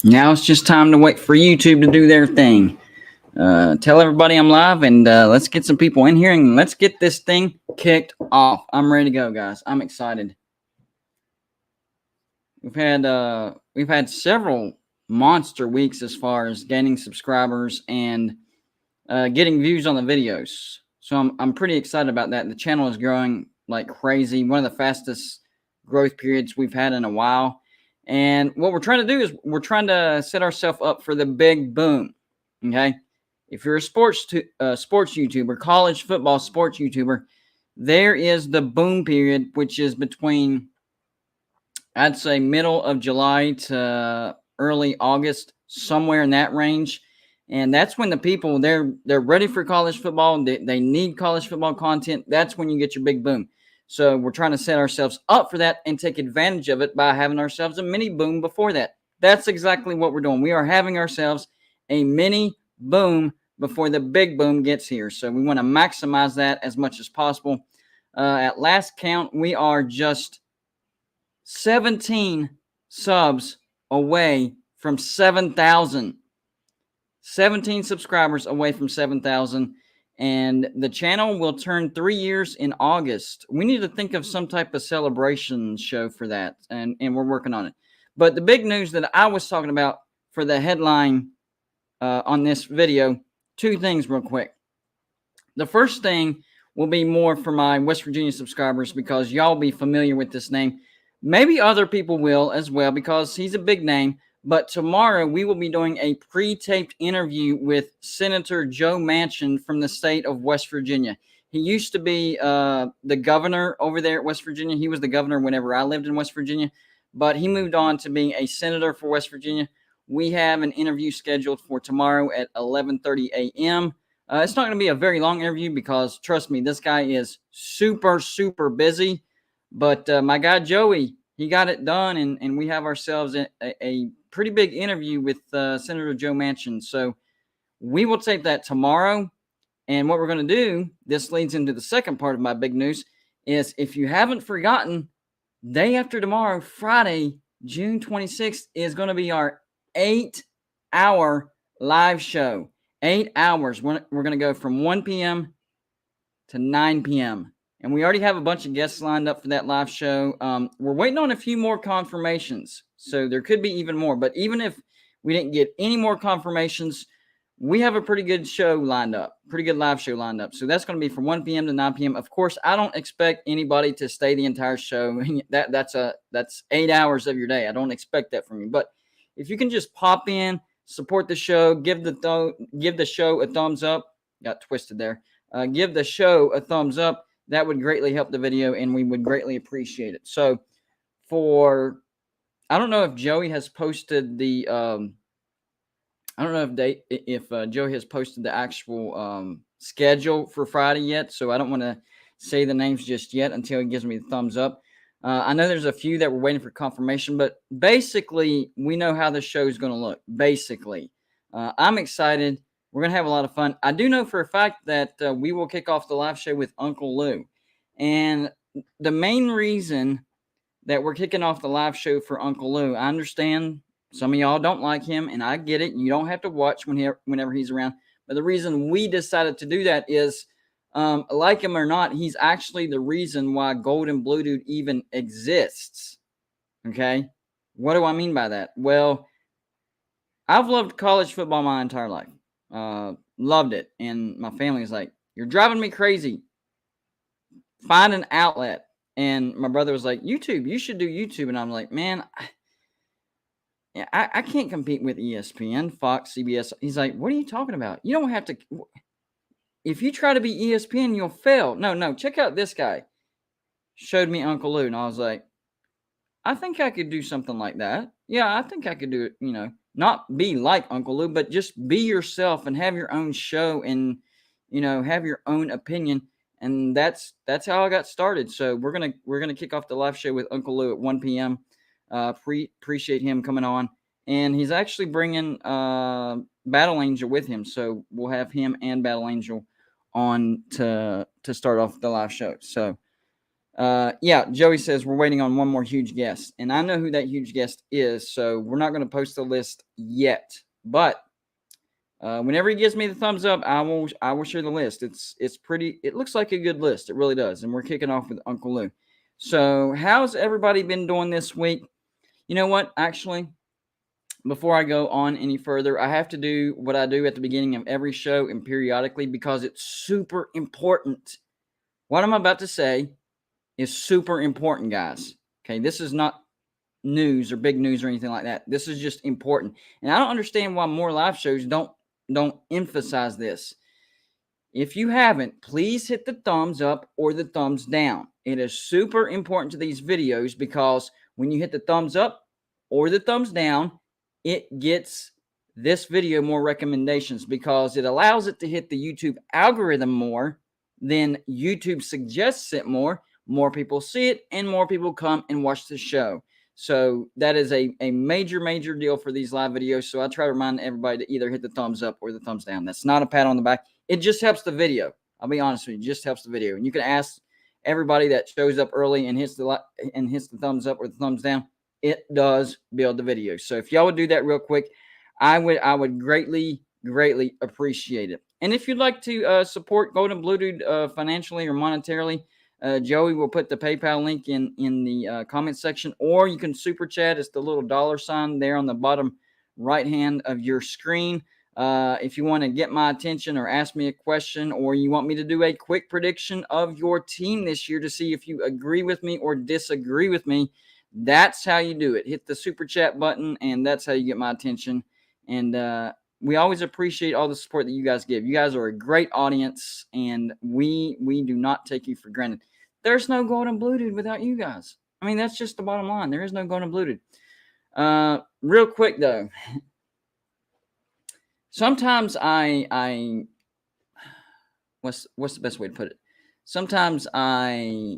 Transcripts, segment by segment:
Now it's just time to wait for YouTube to do their thing. Tell everybody I'm live, and let's get some people in here, and let's get this thing kicked off. I'm ready to go, guys. I'm excited. We've had several monster weeks as far as gaining subscribers and getting views on the videos. So I'm pretty excited about that. The channel is growing like crazy. One of the fastest growth periods we've had in a while. And what we're trying to do is we're trying to set ourselves up for the big boom. Okay, if you're a sports YouTuber, college football sports YouTuber, there is the boom period, which is between, I'd say, middle of July to early August, somewhere in that range. And that's when the people, they're ready for college football. They need college football content. That's when you get your big boom. So we're trying to set ourselves up for that and take advantage of it by having ourselves a mini boom before that. That's exactly what we're doing. We are having ourselves a mini boom before the big boom gets here. So we want to maximize that as much as possible. At last count, we are just 17 subs away from 7,000. 17 subscribers away from 7,000. And the channel will turn 3 years in August. We need to think of some type of celebration show for that, and we're working on it. But the big news that I was talking about for the headline on this video, two things real quick. The first thing will be more for my West Virginia subscribers because y'all be familiar with this name. Maybe other people will as well because he's a big name. But tomorrow we will be doing a pre-taped interview with Senator Joe Manchin from the state of West Virginia. He used to be the governor over there at West Virginia. He was the governor whenever I lived in West Virginia, but he moved on to being a senator for West Virginia. We have an interview scheduled for tomorrow at 11:30 a.m. It's not going to be a very long interview because, trust me, this guy is super, super busy. But my guy Joey, he got it done, and we have ourselves a pretty big interview with Senator Joe Manchin. So we will tape that tomorrow. And what we're going to do, this leads into the second part of my big news, is if you haven't forgotten, day after tomorrow, Friday, June 26th, is going to be our 8-hour live show. 8 hours. We're going to go from 1 p.m. to 9 p.m. And we already have a bunch of guests lined up for that live show. We're waiting on a few more confirmations. So there could be even more. But even if we didn't get any more confirmations, we have a pretty good show lined up. Pretty good live show lined up. So that's going to be from 1 p.m. to 9 p.m. Of course, I don't expect anybody to stay the entire show. That's 8 hours of your day. I don't expect that from you. But if you can just pop in, support the show, give the show a thumbs up. Got twisted there. Give the show a thumbs up. That would greatly help the video, and we would greatly appreciate it. So I don't know if Joey has posted the I don't know if Joey has posted the actual schedule for Friday yet, so I don't want to say the names just yet until he gives me the thumbs up. I know there's a few that we're waiting for confirmation, but basically we know how the show is going to look. Basically, I'm excited. We're going to have a lot of fun. I do know for a fact that we will kick off the live show with Uncle Lou. And the main reason that we're kicking off the live show for Uncle Lou, I understand some of y'all don't like him, and I get it. You don't have to watch whenever he's around. But the reason we decided to do that is, like him or not, he's actually the reason why Golden Blue Dude even exists. Okay? What do I mean by that? Well, I've loved college football my entire life. Loved it. And my family was like, "You're driving me crazy. Find an outlet." And my brother was like, "YouTube, you should do YouTube." And I'm like, "Man, I can't compete with ESPN, Fox, CBS." He's like, "What are you talking about? You don't have to. If you try to be ESPN, you'll fail." No, check out this guy. Showed me Uncle Lou. And I was like, I think I could do something like that. Yeah, I think I could do it, not be like Uncle Lou, but just be yourself and have your own show and, have your own opinion. And that's how I got started. So we're gonna kick off the live show with Uncle Lou at 1 p.m. Appreciate him coming on, and he's actually bringing Battle Angel with him. So we'll have him and Battle Angel on to start off the live show. So Yeah, Joey says we're waiting on one more huge guest, and I know who that huge guest is, so we're not going to post the list yet. But whenever he gives me the thumbs up, I will share the list. It's pretty. It looks like a good list. It really does. And we're kicking off with Uncle Lou. So how's everybody been doing this week? You know what? Actually, before I go on any further, I have to do what I do at the beginning of every show and periodically because it's super important. What I'm about to say is super important, guys. Okay, this is not news or big news or anything like that. This is just important. And I don't understand why more live shows don't emphasize this. If you haven't, please hit the thumbs up or the thumbs down. It is super important to these videos because when you hit the thumbs up or the thumbs down, it gets this video more recommendations because it allows it to hit the YouTube algorithm more. Then YouTube suggests it more. More people see it and more people come and watch the show. So that is a major, major deal for these live videos. So I try to remind everybody to either hit the thumbs up or the thumbs down. That's not a pat on the back. It just helps the video. I'll be honest with you. It just helps the video. And you can ask everybody that shows up early and hits the thumbs up or the thumbs down. It does build the video. So if y'all would do that real quick, I would greatly, greatly appreciate it. And if you'd like to support Golden Blue Dude financially or monetarily, Joey will put the PayPal link in the comment section, or you can super chat. It's the little dollar sign there on the bottom right hand of your screen. If you want to get my attention or ask me a question, or you want me to do a quick prediction of your team this year to see if you agree with me or disagree with me, that's how you do it. Hit the super chat button, and that's how you get my attention. And we always appreciate all the support that you guys give. You guys are a great audience, and we do not take you for granted. There's no Golden Blue Dude without you guys. I mean, that's just the bottom line. There is no Golden Blue Dude. Real quick, though. Sometimes what's the best way to put it? Sometimes I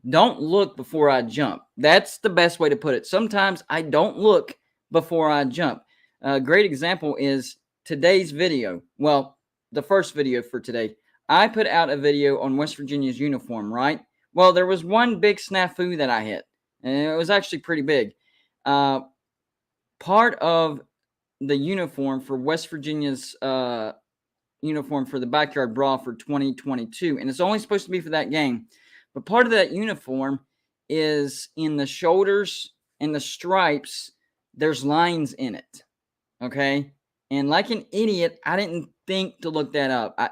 don't look before I jump. That's the best way to put it. Sometimes I don't look before I jump. A great example is today's video. Well, the first video for today. I put out a video on West Virginia's uniform, right? Well, there was one big snafu that I hit, and it was actually pretty big. Part of the uniform for West Virginia's uniform for the Backyard Brawl for 2022, and it's only supposed to be for that game. But part of that uniform is in the shoulders and the stripes, there's lines in it, okay? And like an idiot, I didn't think to look that up. I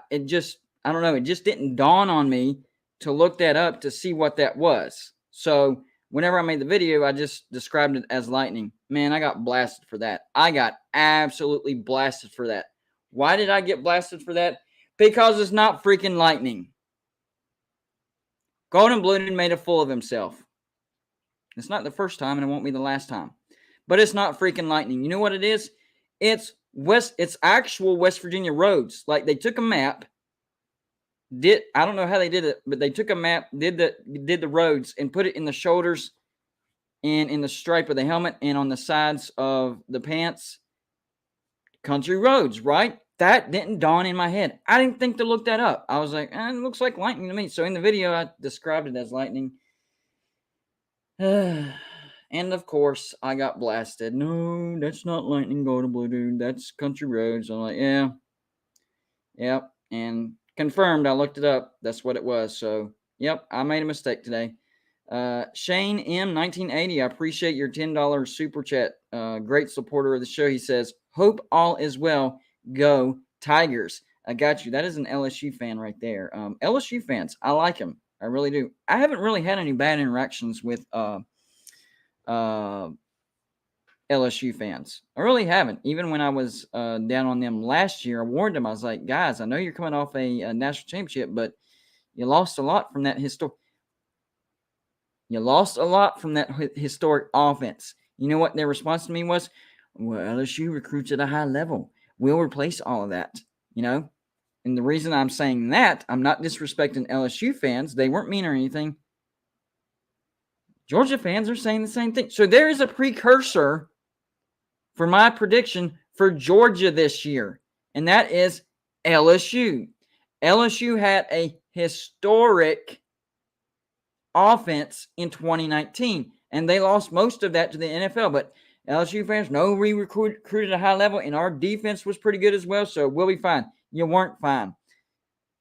don't know, it just didn't dawn on me to look that up to see what that was. So whenever I made the video, I just described it as lightning. Man, I got blasted for that. I got absolutely blasted for that. Why did I get blasted for that? Because it's not freaking lightning. Golden Blue Dude made a fool of himself. It's not the first time, and it won't be the last time. But it's not freaking lightning. You know what it is? It's actual West Virginia roads. Like they took a map. I don't know how they did it, but they took a map, did the roads, and put it in the shoulders and in the stripe of the helmet and on the sides of the pants. Country roads, right? That didn't dawn in my head. I didn't think to look that up. I was like, it looks like lightning to me. So in the video, I described it as lightning. And of course, I got blasted. No, that's not lightning, Golden Blue Dude. That's country roads. I'm like, yeah. Yep. And confirmed, I looked it up. That's what it was. So, yep, I made a mistake today. Shane M. 1980, I appreciate your $10 super chat. Great supporter of the show. He says, hope all is well. Go Tigers. I got you. That is an LSU fan right there. LSU fans, I like them. I really do. I haven't really had any bad interactions with LSU fans. I really haven't. Even when I was down on them last year, I warned them. I was like, guys, I know you're coming off a national championship, but you lost a lot from that historic offense. You know what their response to me was? Well, LSU recruits at a high level. We'll replace all of that, you know? And the reason I'm saying that, I'm not disrespecting LSU fans. They weren't mean or anything. Georgia fans are saying the same thing. So there is a precursor for my prediction for Georgia this year, and that is LSU. LSU had a historic offense in 2019, and they lost most of that to the NFL. But LSU fans, no, we recruited at a high level, and our defense was pretty good as well, so we'll be fine. You weren't fine.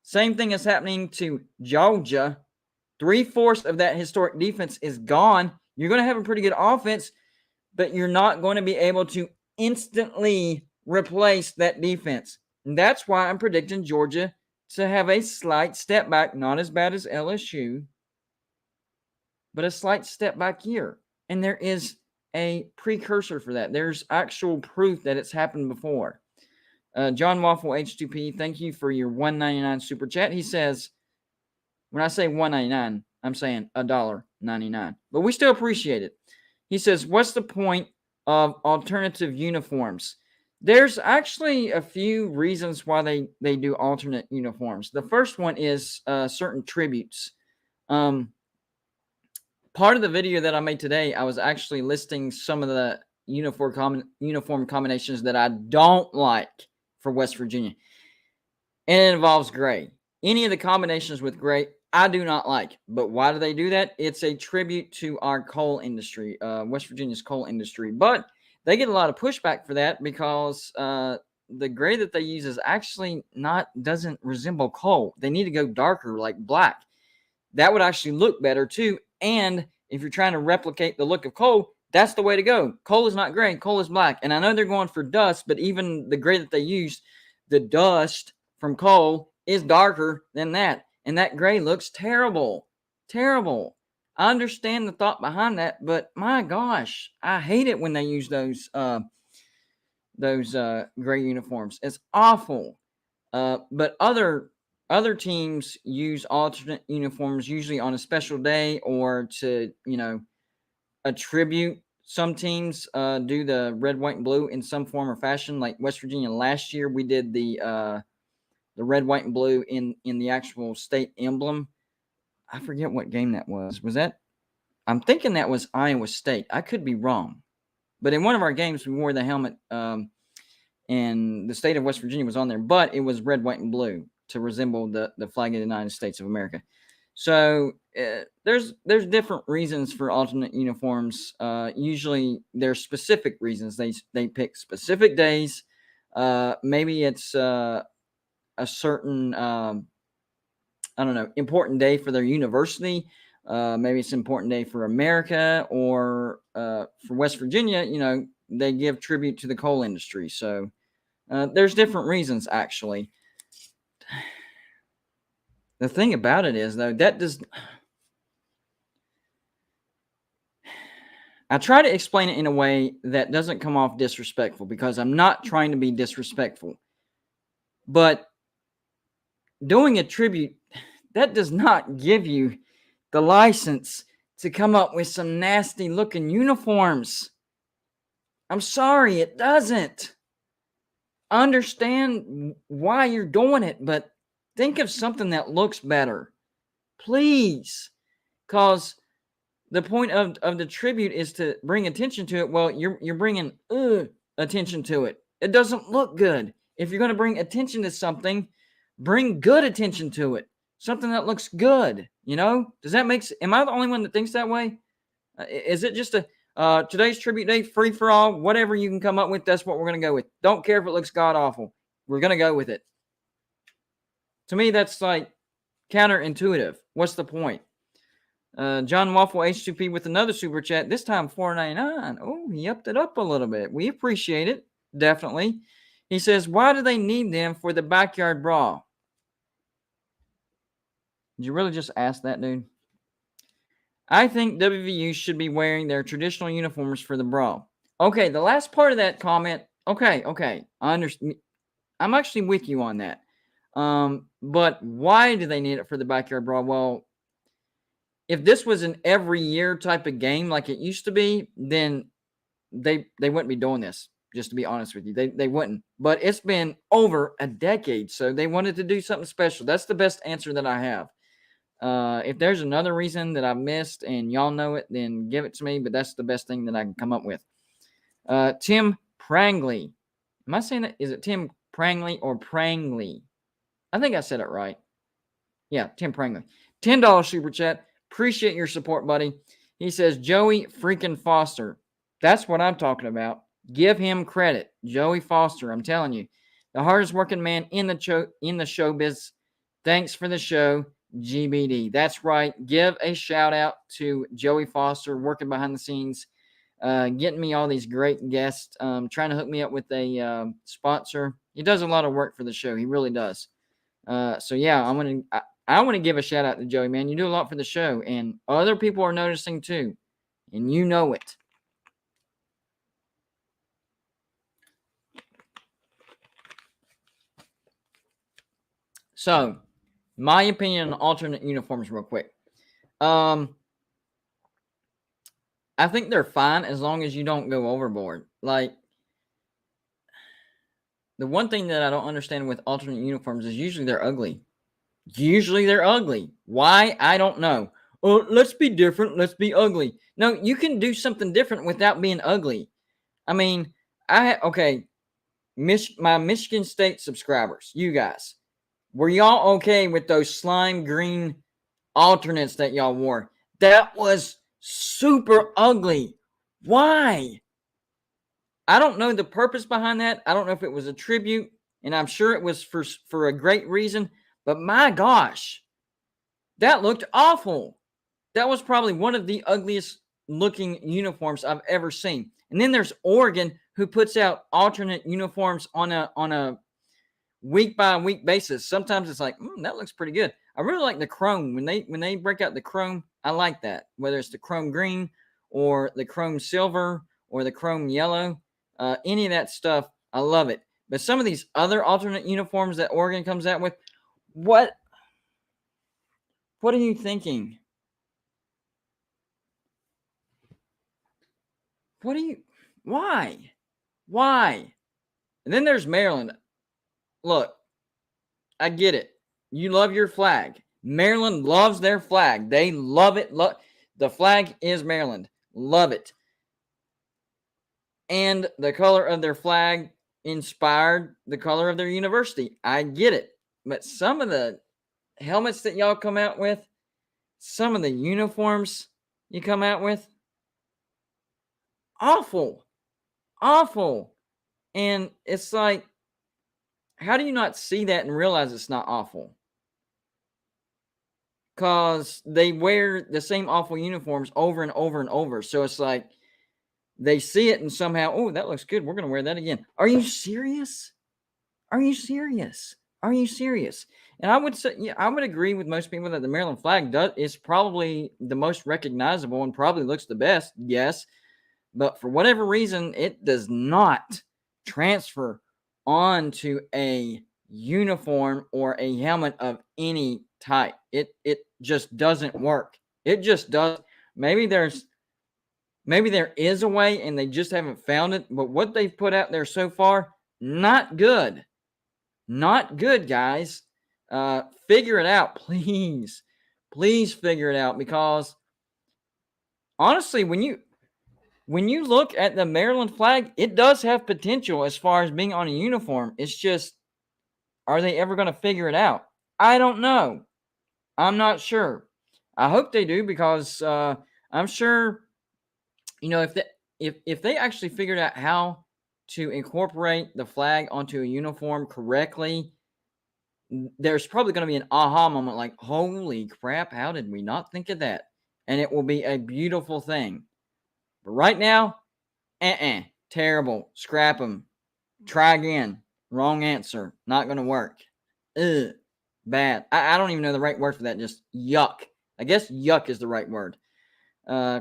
Same thing is happening to Georgia. 3/4 of that historic defense is gone. You're going to have a pretty good offense, but you're not going to be able to instantly replace that defense. And that's why I'm predicting Georgia to have a slight step back, not as bad as LSU, but a slight step back year. And there is a precursor for that. There's actual proof that it's happened before. John Waffle H2P, thank you for your $1.99 super chat. He says, when I say $1.99, I'm saying $1.99, but we still appreciate it. He says, what's the point of alternative uniforms? There's actually a few reasons why they do alternate uniforms. The first one is certain tributes. Part of the video that I made today, I was actually listing some of the uniform combinations that I don't like for West Virginia. And it involves gray. Any of the combinations with gray, I do not like. But why do they do that? It's a tribute to our coal industry, West Virginia's coal industry. But they get a lot of pushback for that because the gray that they use is actually doesn't resemble coal. They need to go darker, like black. That would actually look better too. And if you're trying to replicate the look of coal, that's the way to go. Coal is not gray, coal is black. And I know they're going for dust, but even the gray that they used, the dust from coal is darker than that. And that gray looks terrible. Terrible. I understand the thought behind that, but my gosh, I hate it when they use those gray uniforms. It's awful. But other teams use alternate uniforms usually on a special day or to, attribute. Some teams do the red, white, and blue in some form or fashion. Like West Virginia last year, we did the red, white, and blue in the actual state emblem. I forget what game that was. Was that? I'm thinking that was Iowa State. I could be wrong. But in one of our games, we wore the helmet, and the state of West Virginia was on there. But it was red, white, and blue to resemble the flag of the United States of America. So there's different reasons for alternate uniforms. Usually there's specific reasons. They pick specific days. Maybe it's a certain important day for their university. Maybe it's an important day for America, or for West Virginia, they give tribute to the coal industry. So there's different reasons, actually. The thing about it is, though, I try to explain it in a way that doesn't come off disrespectful, because I'm not trying to be disrespectful. But doing a tribute, that does not give you the license to come up with some nasty looking uniforms. I'm sorry, it doesn't. I understand why you're doing it, but think of something that looks better, please. Because the point of the tribute is to bring attention to it. Well, you're bringing attention to it. It doesn't look good. If you're going to bring attention to something, bring good attention to it. Something that looks good, Does that make sense? Am I the only one that thinks that way? Is it just today's tribute day, free for all, whatever you can come up with, that's what we're going to go with. Don't care if it looks god-awful. We're going to go with it. To me, that's like counterintuitive. What's the point? John Waffle H2P with another super chat, this time $4.99. Oh, he upped it up a little bit. We appreciate it, definitely. He says, why do they need them for the backyard brawl? Did you really just ask that, dude? I think WVU should be wearing their traditional uniforms for the brawl. Okay, the last part of that comment, okay. I understand. I'm actually with you on that. But why do they need it for the backyard brawl? Well, if this was an every year type of game like it used to be, then they wouldn't be doing this, just to be honest with you. They wouldn't. But it's been over a decade, so they wanted to do something special. That's the best answer that I have. If there's another reason that I've missed and y'all know it, then give it to me, but that's the best thing that I can come up with. Tim Prangley. Am I saying that? Is it Tim Prangley or Prangley? I think I said it right. Yeah, Tim Prangley. $10 super chat. Appreciate your support, buddy. He says, Joey freaking Foster. That's what I'm talking about. Give him credit. Joey Foster, I'm telling you. The hardest working man in the showbiz. Thanks for the show, GBD. That's right. Give a shout out to Joey Foster, working behind the scenes, getting me all these great guests, trying to hook me up with a sponsor. He does a lot of work for the show. He really does. So yeah, I want to give a shout out to Joey, man. You do a lot for the show, and other people are noticing too, and you know it. So, my opinion on alternate uniforms, real quick. I think they're fine as long as you don't go overboard. Like, the one thing that I don't understand with alternate uniforms is usually they're ugly. Why? I don't know. Oh, let's be different. Let's be ugly. No, you can do something different without being ugly. I mean, my Michigan State subscribers, you guys, were y'all okay with those slime green alternates that y'all wore? That was super ugly. Why? I don't know the purpose behind that. I don't know if it was a tribute, and I'm sure it was for a great reason, but my gosh, that looked awful. That was probably one of the ugliest looking uniforms I've ever seen. And then there's Oregon, who puts out alternate uniforms on a week by week basis. Sometimes it's like, that looks pretty good. I really like the chrome. When they break out the chrome, I like that. Whether it's the chrome green or the chrome silver or the chrome yellow, any of that stuff, I love it. But some of these other alternate uniforms that Oregon comes out with, what are you thinking? Why? And then there's Maryland. Look, I get it. You love your flag. Maryland loves their flag. They love it. The flag is Maryland. Love it. And the color of their flag inspired the color of their university. I get it. But some of the helmets that y'all come out with, some of the uniforms you come out with, awful. And it's like, how do you not see that and realize it's not awful? Because they wear the same awful uniforms over and over and over. So it's like they see it and somehow, oh, that looks good. We're going to wear that again. Are you serious? And I would say, yeah, I would agree with most people that the Maryland flag is probably the most recognizable and probably looks the best. Yes. But for whatever reason, it does not transfer onto a uniform or a helmet of any type. It just doesn't work. It just does. Maybe there is a way and they just haven't found it. But what they've put out there so far, not good. Not good, guys. Figure it out, please. Please figure it out, because honestly, when you look at the Maryland flag, it does have potential as far as being on a uniform. It's just, are they ever going to figure it out? I don't know. I'm not sure. I hope they do, because I'm sure, if they actually figured out how to incorporate the flag onto a uniform correctly, there's probably going to be an aha moment like, holy crap, how did we not think of that? And it will be a beautiful thing. But right now, terrible. Scrap them. Try again. Wrong answer. Not going to work. Ugh. Bad. I don't even know the right word for that. Just yuck. I guess yuck is the right word.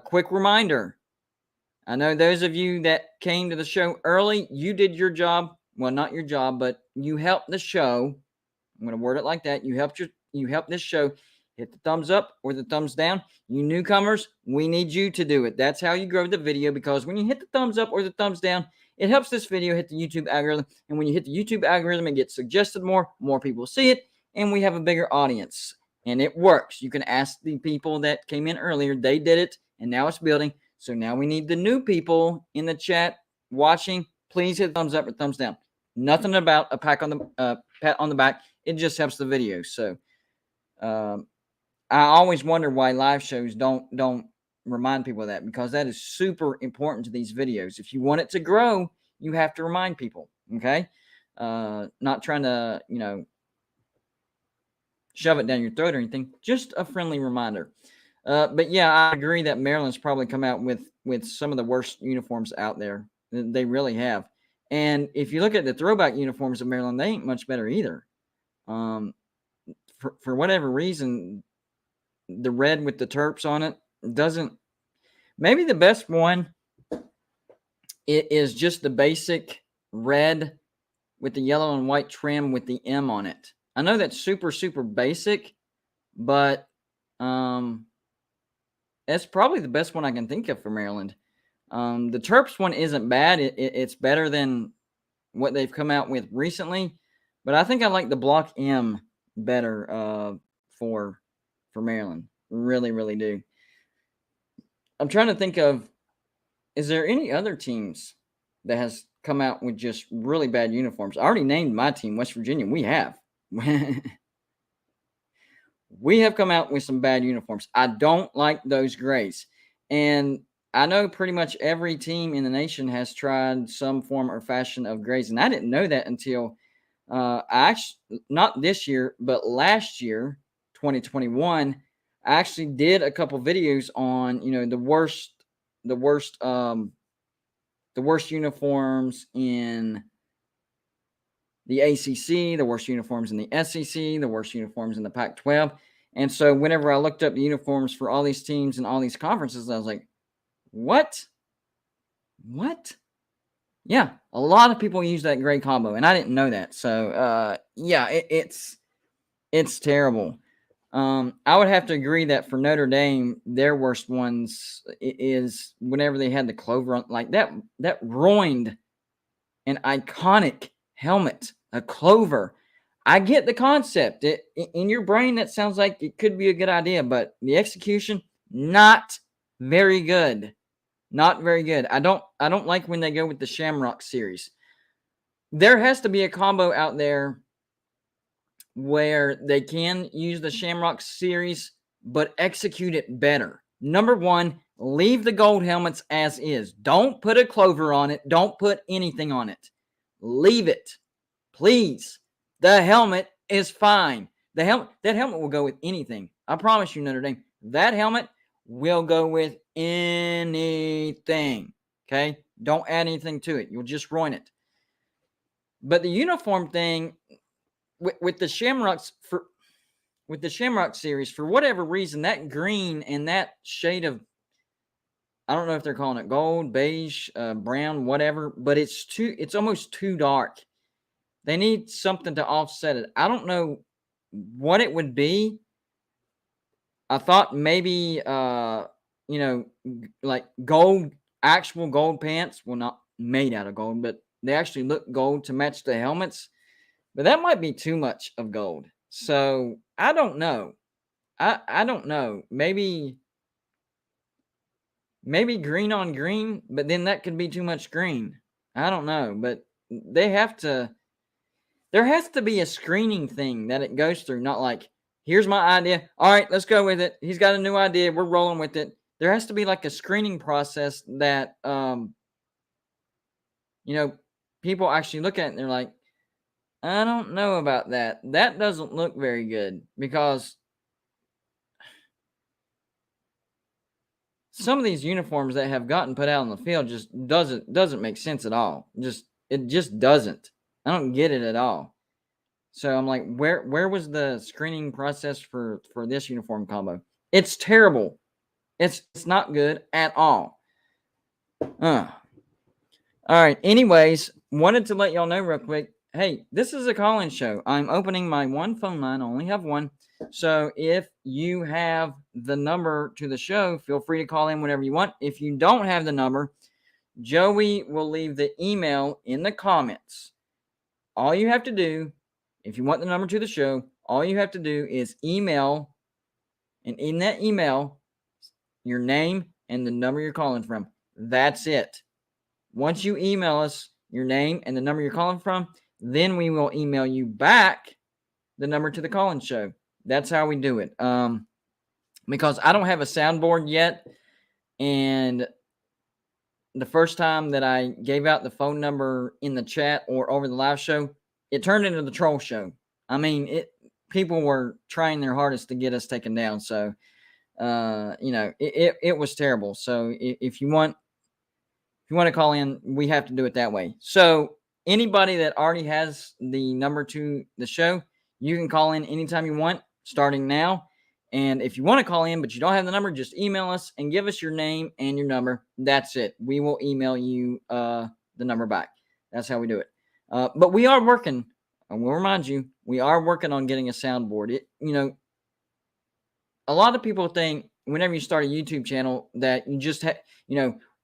Quick reminder. I know those of you that came to the show early, you did your job. Well, not your job, but you helped the show. I'm going to word it like that. You helped this show. Hit the thumbs up or the thumbs down. You newcomers, we need you to do it. That's how you grow the video, because when you hit the thumbs up or the thumbs down, it helps this video hit the YouTube algorithm. And when you hit the YouTube algorithm, it gets suggested more people see it, and we have a bigger audience. And it works. You can ask the people that came in earlier. They did it, and now it's building. So now we need the new people in the chat watching. Please hit thumbs up or thumbs down. Nothing about a pat on the back. It just helps the video. So I always wonder why live shows don't remind people of that, because that is super important to these videos. If you want it to grow, you have to remind people. Okay, not trying to shove it down your throat or anything. Just a friendly reminder. But yeah, I agree that Maryland's probably come out with some of the worst uniforms out there. They really have. And if you look at the throwback uniforms of Maryland, they ain't much better either. For whatever reason, the red with the Terps on it doesn't. Maybe the best one is just the basic red with the yellow and white trim with the M on it. I know that's super, super basic, but that's probably the best one I can think of for Maryland. The Terps one isn't bad. It's better than what they've come out with recently, but I think I like the block M better for Maryland. Really, really do. I'm trying to think of, is there any other teams that has come out with just really bad uniforms? I already named my team, West Virginia. We have. We have come out with some bad uniforms. I don't like those grays. And I know pretty much every team in the nation has tried some form or fashion of grays. And I didn't know that until I actually, not this year, but last year, 2021, I actually did a couple videos on, the worst uniforms in the ACC, the worst uniforms in the SEC, the worst uniforms in the Pac-12. And so whenever I looked up the uniforms for all these teams and all these conferences, I was like, what? Yeah, a lot of people use that gray combo, and I didn't know that. So, yeah, it's terrible. I would have to agree that for Notre Dame, their worst ones is whenever they had the clover on, like that ruined an iconic helmet, a clover. I get the concept. In your brain, that sounds like it could be a good idea, but the execution, not very good. Not very good. I don't like when they go with the Shamrock series. There has to be a combo out there where they can use the Shamrock series, but execute it better. Number one, leave the gold helmets as is. Don't put a clover on it. Don't put anything on it. Leave it, please. The helmet is fine. That helmet will go with anything. I promise you, Notre Dame. That helmet will go with anything. Okay? Don't add anything to it. You'll just ruin it. But the uniform thing with the Shamrocks with the Shamrock series, for whatever reason, that green and that shade of, I don't know if they're calling it gold, beige, brown, whatever, but it's almost too dark. They need something to offset it. I don't know what it would be. I thought maybe, like gold, actual gold pants. Well, not made out of gold, but they actually look gold to match the helmets. But that might be too much of gold. So I don't know. I don't know. Maybe green on green, but then that could be too much green. I don't know. But there has to be a screening thing that it goes through, not like, here's my idea. All right, let's go with it. He's got a new idea. We're rolling with it. There has to be like a screening process that, people actually look at it and they're like, I don't know about that. That doesn't look very good, because some of these uniforms that have gotten put out on the field just doesn't make sense at all. It just doesn't. I don't get it at all. So I'm like, where was the screening process for this uniform combo? It's terrible. It's not good at all. All right. Anyways, wanted to let y'all know real quick. Hey, this is a call-in show. I'm opening my one phone line. I only have one. So if you have the number to the show, feel free to call in whenever you want. If you don't have the number, Joey will leave the email in the comments. All you have to do, if you want the number to the show, all you have to do is email, and in that email, your name and the number you're calling from. That's it. Once you email us your name and the number you're calling from, then we will email you back the number to the call-in show. That's how we do it. because I don't have a soundboard yet. And the first time that I gave out the phone number in the chat or over the live show, it turned into the troll show. I mean, people were trying their hardest to get us taken down. So, it was terrible. So if you want to call in, we have to do it that way. So anybody that already has the number to the show, you can call in anytime you want, starting now. And if you want to call in, but you don't have the number, just email us and give us your name and your number. That's it. We will email you the number back. That's how we do it. But we are working. I will remind you, we are working on getting a soundboard. A lot of people think whenever you start a YouTube channel that you just have,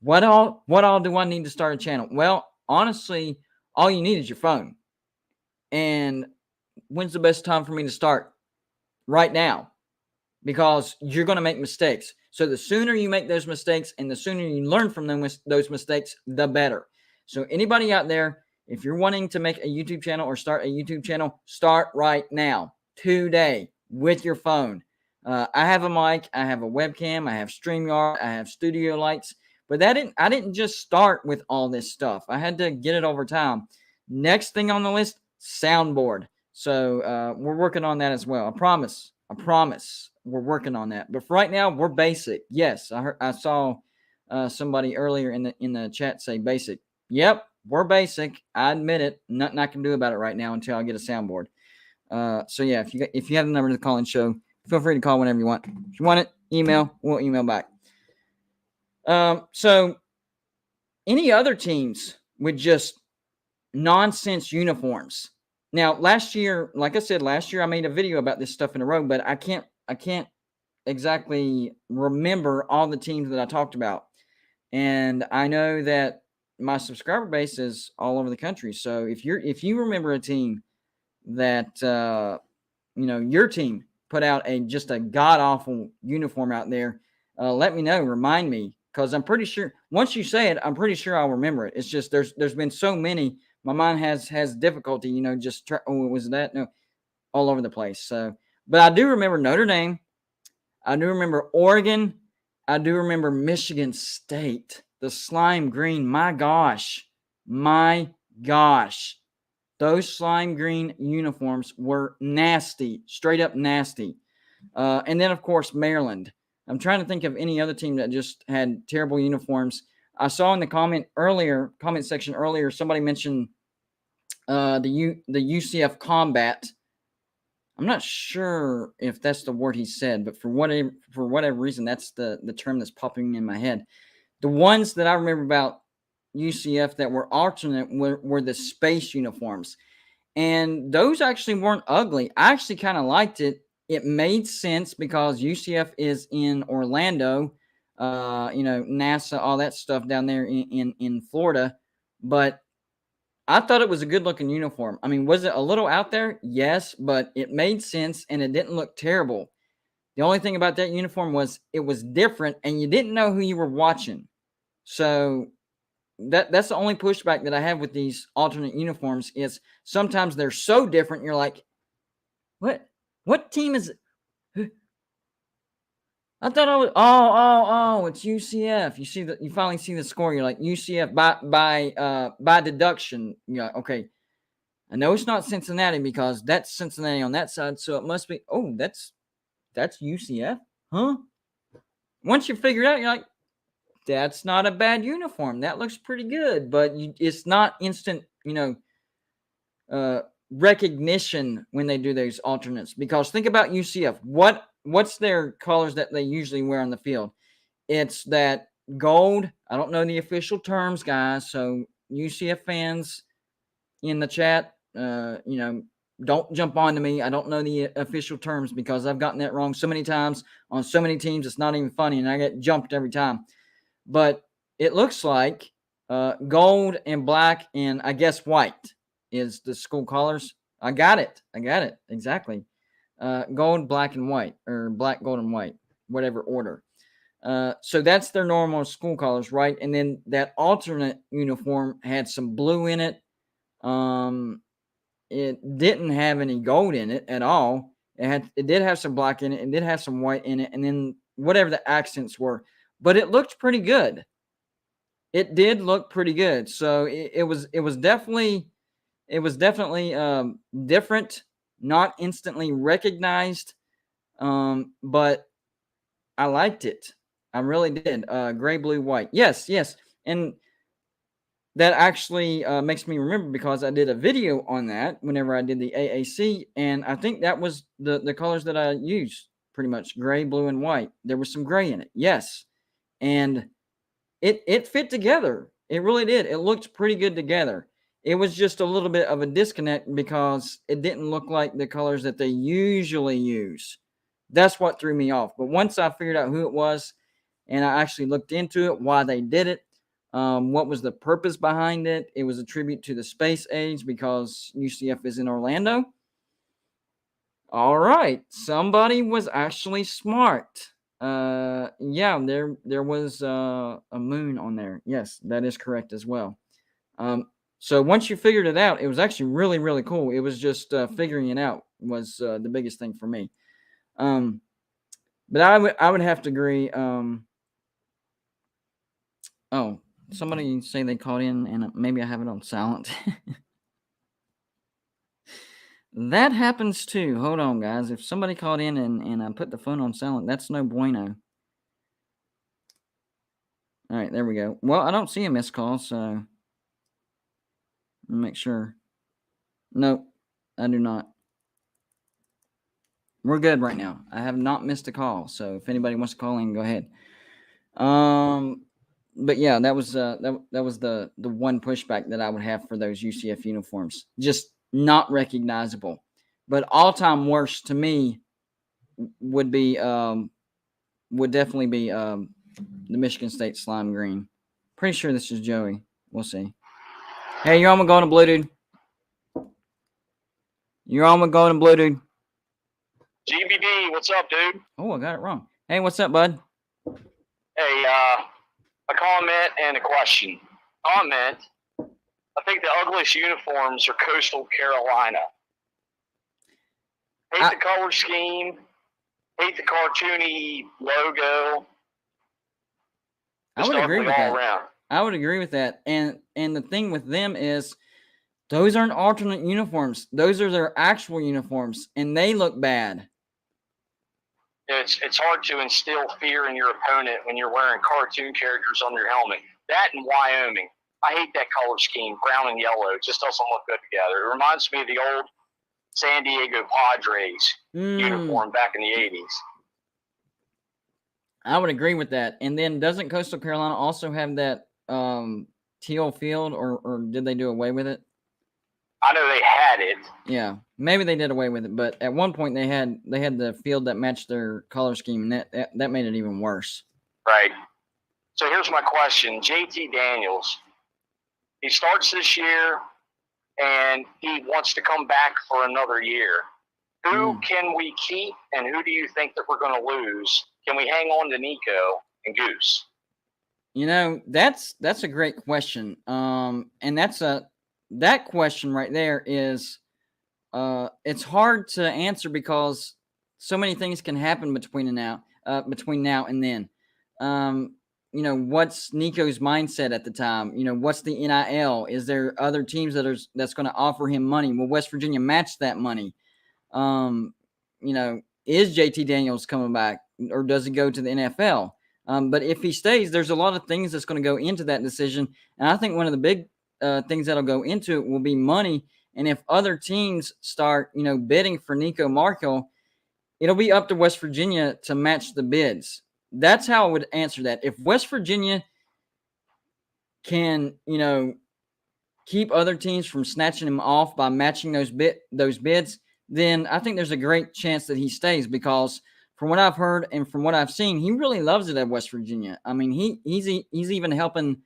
what all do I need to start a channel? Well, honestly, all you need is your phone. And when's the best time for me to start? Right now. Because you're going to make mistakes. So the sooner you make those mistakes and the sooner you learn from those mistakes, the better. So anybody out there, if you're wanting to make a YouTube channel or start a YouTube channel, start right now, today, with your phone. I have a mic, I have a webcam, I have StreamYard, I have studio lights, but I didn't just start with all this stuff. I had to get it over time. Next thing on the list, soundboard. So we're working on that as well. I promise. We're working on that. But for right now, we're basic. Yes, I saw somebody earlier in the chat say basic. Yep, we're basic. I admit it. Nothing I can do about it right now until I get a soundboard. So yeah, if you have the number to the call-in show, feel free to call whenever you want. If you want it, email. We'll email back. So any other teams with just nonsense uniforms? Now, last year, like I said, I made a video about this stuff in a row, but I can't exactly remember all the teams that I talked about. And I know that my subscriber base is all over the country. So if you remember a team that your team put out just a god awful uniform out there, let me know. Remind me, because I'm pretty sure once you say it, I'm pretty sure I'll remember it. It's just there's been so many. My mind has difficulty, just try. Oh, was that? No, all over the place. So, but I do remember Notre Dame. I do remember Oregon. I do remember Michigan State. The slime green. My gosh. Those slime green uniforms were nasty. Straight up nasty. And then, of course, Maryland. I'm trying to think of any other team that just had terrible uniforms. I saw in the comment section earlier, somebody mentioned the UCF Combat. I'm not sure if that's the word he said, but for whatever reason, that's the term that's popping in my head. The ones that I remember about UCF that were alternate were the space uniforms. And those actually weren't ugly. I actually kind of liked it. It made sense because UCF is in Orlando, NASA, all that stuff down there in Florida. But I thought it was a good-looking uniform. I mean, was it a little out there? Yes, but it made sense, and it didn't look terrible. The only thing about that uniform was it was different, and you didn't know who you were watching. So that's the only pushback that I have with these alternate uniforms is sometimes they're so different, you're like, what team is it? I thought I was it's UCF. You finally see the score. You're like UCF by deduction. Yeah, okay. I know it's not Cincinnati because that's Cincinnati on that side, so it must be. Oh, that's UCF, huh? Once you figure it out, you're like, that's not a bad uniform. That looks pretty good, but it's not instant, recognition when they do those alternates. Because think about UCF. What's their colors that they usually wear on the field? It's that gold. I don't know the official terms, guys. So UCF fans in the chat, don't jump onto me. I don't know the official terms because I've gotten that wrong so many times on so many teams. It's not even funny, and I get jumped every time. But it looks like gold and black and I guess white is the school colors. I got it. Exactly. Gold, black, and white, or black, gold, and white, whatever order. So that's their normal school colors, right? And then that alternate uniform had some blue in it. It didn't have any gold in it at all. It did have some black in it. It did have some white in it, and then whatever the accents were. But it looked pretty good. It did look pretty good. So it was definitely different, not instantly recognized, but I liked it. I really did. Gray, blue, white. Yes, and that actually makes me remember because I did a video on that whenever I did the AAC, and I think that was the colors that I used, pretty much gray, blue, and white. There was some gray in it, yes, and it fit together. It really did. It looked pretty good together. It was just a little bit of a disconnect because it didn't look like the colors that they usually use. That's what threw me off. But once I figured out who it was and I actually looked into it, why they did it, what was the purpose behind it, it was a tribute to the space age because UCF is in Orlando. All right. Somebody was actually smart. Yeah, there was a moon on there. Yes, that is correct as well. So once you figured it out, it was actually really, really cool. It was just figuring it out was the biggest thing for me. But I would have to agree. Oh, somebody say they called in, and maybe I have it on silent. That happens too. Hold on, guys. If somebody called in and I put the phone on silent, that's no bueno. All right, there we go. Well, I don't see a missed call, so make sure. Nope, I do not. We're good right now. I have not missed a call, so if anybody wants to call in, go ahead. But yeah, that was that was the one pushback that I would have for those UCF uniforms. Just not recognizable. But all-time worst to me would be would definitely be the Michigan State slime green. Pretty sure this is Joey. We'll see. Hey, you're on with Golden Blue, dude. You're on with Golden Blue, dude. GBD, what's up, dude? Oh, I got it wrong. Hey, what's up, bud? Hey, a comment and a question. Comment, I think the ugliest uniforms are Coastal Carolina. Hate the color scheme. Hate the cartoony logo. I would agree with that. Around. I would agree with that. And the thing with them is those aren't alternate uniforms. Those are their actual uniforms, and they look bad. It's hard to instill fear in your opponent when you're wearing cartoon characters on your helmet. That and Wyoming. I hate that color scheme, brown and yellow. It just doesn't look good together. It reminds me of the old San Diego Padres uniform back in the 80s. I would agree with that. And then doesn't Coastal Carolina also have that teal field, or did they do away with it? I know they had it. Yeah, maybe they did away with it, but at one point they had the field that matched their color scheme, and that made it even worse. Right. So here's my question. JT Daniels, he starts this year, and he wants to come back for another year. Who can we keep, and who do you think that we're going to lose? Can we hang on to Nico and Goose? You know, that's a great question. And that question right there is it's hard to answer because so many things can happen between now and then. You know, what's Nico's mindset at the time? You know, what's the NIL? Is there other teams that's going to offer him money? Will West Virginia match that money? You know, is JT Daniels coming back, or does he go to the NFL? But if he stays, there's a lot of things that's going to go into that decision. And I think one of the big things that'll go into it will be money. And if other teams start, you know, bidding for Nico Markell, it'll be up to West Virginia to match the bids. That's how I would answer that. If West Virginia can, you know, keep other teams from snatching him off by matching those bids, then I think there's a great chance that he stays, because from what I've heard and from what I've seen, he really loves it at West Virginia. I mean, he's even helping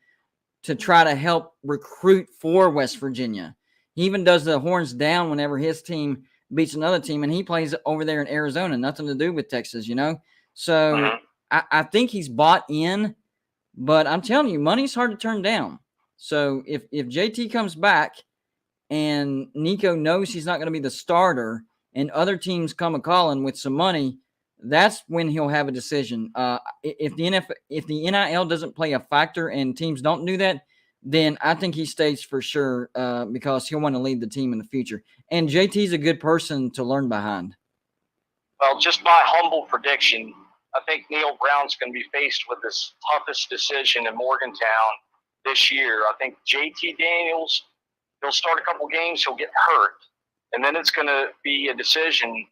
to try to help recruit for West Virginia. He even does the horns down whenever his team beats another team, and he plays over there in Arizona, nothing to do with Texas, you know? So I think he's bought in, but I'm telling you, money's hard to turn down. So if JT comes back and Nico knows he's not going to be the starter, and other teams come a-calling with some money, that's when he'll have a decision. If the NIL doesn't play a factor and teams don't do that, then I think he stays for sure because he'll want to lead the team in the future. And JT's a good person to learn behind. Well, just my humble prediction, I think Neil Brown's going to be faced with this toughest decision in Morgantown this year. I think JT Daniels, he'll start a couple games, he'll get hurt, and then it's going to be a decision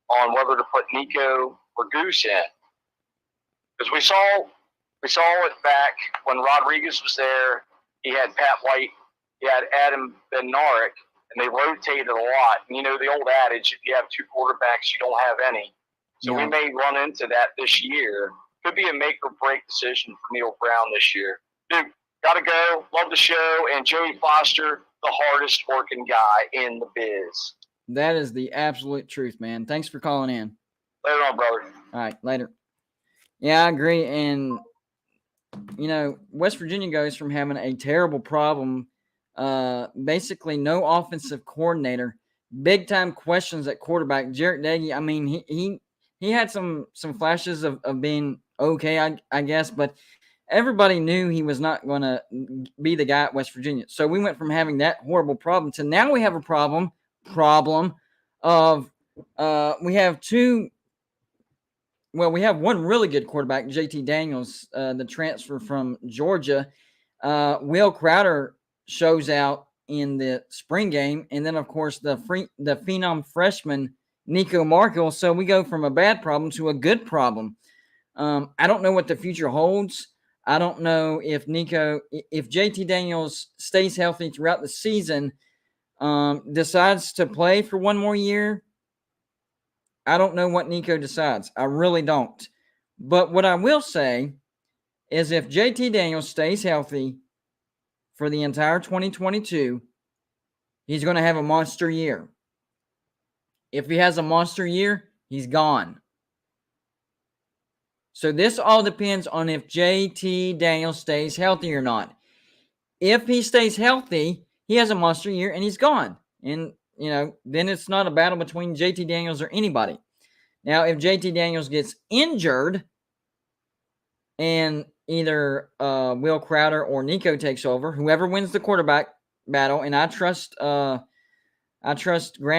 on whether to put Nico or Goose in. Because we saw it back when Rodriguez was there. He had Pat White, he had Adam Bednarik, and they rotated a lot. And you know the old adage, if you have two quarterbacks, you don't have any. So we may run into that this year. Could be a make or break decision for Neil Brown this year. Dude, gotta go. Love the show. And Joey Foster, the hardest working guy in the biz. That is the absolute truth, man. Thanks for calling in. Later on, brother. All right, later. Yeah, I agree. And, you know, West Virginia goes from having a terrible problem, basically no offensive coordinator, big-time questions at quarterback. Jarrett Daggy, I mean, he had some flashes of being okay, I guess, but everybody knew he was not going to be the guy at West Virginia. So we went from having that horrible problem to now we have a problem of we have we have one really good quarterback, JT Daniels, the transfer from Georgia. Will Crowder shows out in the spring game, and then of course the phenom freshman Nico Markle. So we go from a bad problem to a good problem. I don't know what the future holds. I don't know if JT Daniels stays healthy throughout the season, decides to play for one more year. I don't know what Nico decides. I really don't. But what I will say is if JT Daniels stays healthy for the entire 2022, he's going to have a monster year. If he has a monster year, he's gone. So this all depends on if JT Daniels stays healthy or not. If he stays healthy, he has a monster year and he's gone. And, you know, then it's not a battle between JT Daniels or anybody. Now, if JT Daniels gets injured and either Will Crowder or Nico takes over, whoever wins the quarterback battle, and I trust Graham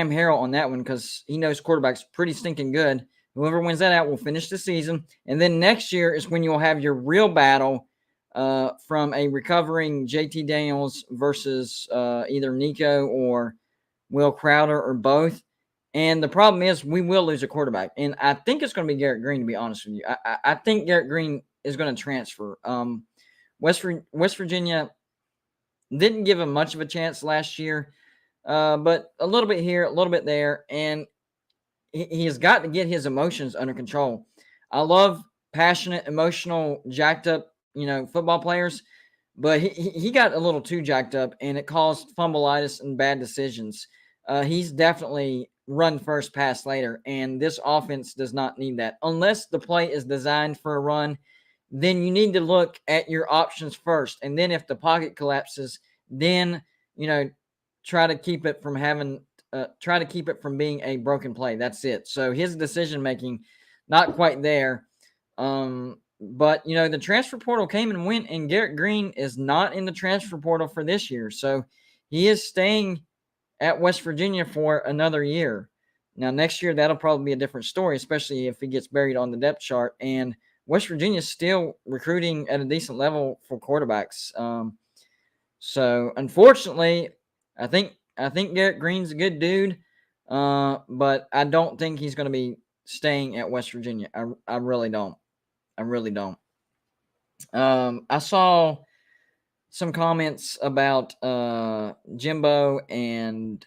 Harrell on that one because he knows quarterbacks pretty stinking good. Whoever wins that out will finish the season. And then next year is when you'll have your real battle from a recovering JT Daniels versus either Nico or Will Crowder or both. And the problem is we will lose a quarterback. And I think it's going to be Garrett Green, to be honest with you. I think Garrett Green is going to transfer. West Virginia didn't give him much of a chance last year, but a little bit here, a little bit there. And he has got to get his emotions under control. I love passionate, emotional, jacked up, football players, but he got a little too jacked up, and it caused fumbleitis and bad decisions. He's definitely run first, pass later, and this offense does not need that. Unless the play is designed for a run, then you need to look at your options first, and then if the pocket collapses, then try to keep it from being a broken play. That's it. So his decision making, not quite there. But the transfer portal came and went, and Garrett Green is not in the transfer portal for this year. So he is staying at West Virginia for another year. Now, next year, that'll probably be a different story, especially if he gets buried on the depth chart. And West Virginia is still recruiting at a decent level for quarterbacks. So, unfortunately, I think Garrett Green's a good dude, but I don't think he's going to be staying at West Virginia. I really don't. I saw some comments about Jimbo and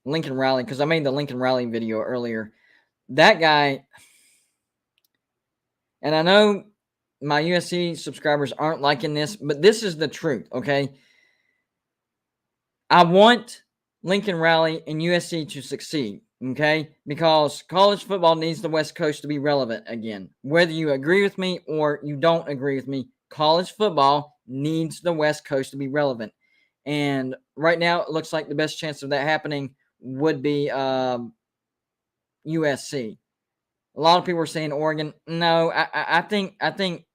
Lincoln Riley, because I made the Lincoln Riley video earlier. That guy, and I know my USC subscribers aren't liking this, but this is the truth, okay? I want Lincoln Riley and USC to succeed, okay? Because college football needs the West Coast to be relevant again. Whether you agree with me or you don't agree with me, college football needs the West Coast to be relevant. And right now, it looks like the best chance of that happening would be USC. A lot of people are saying Oregon. No, I think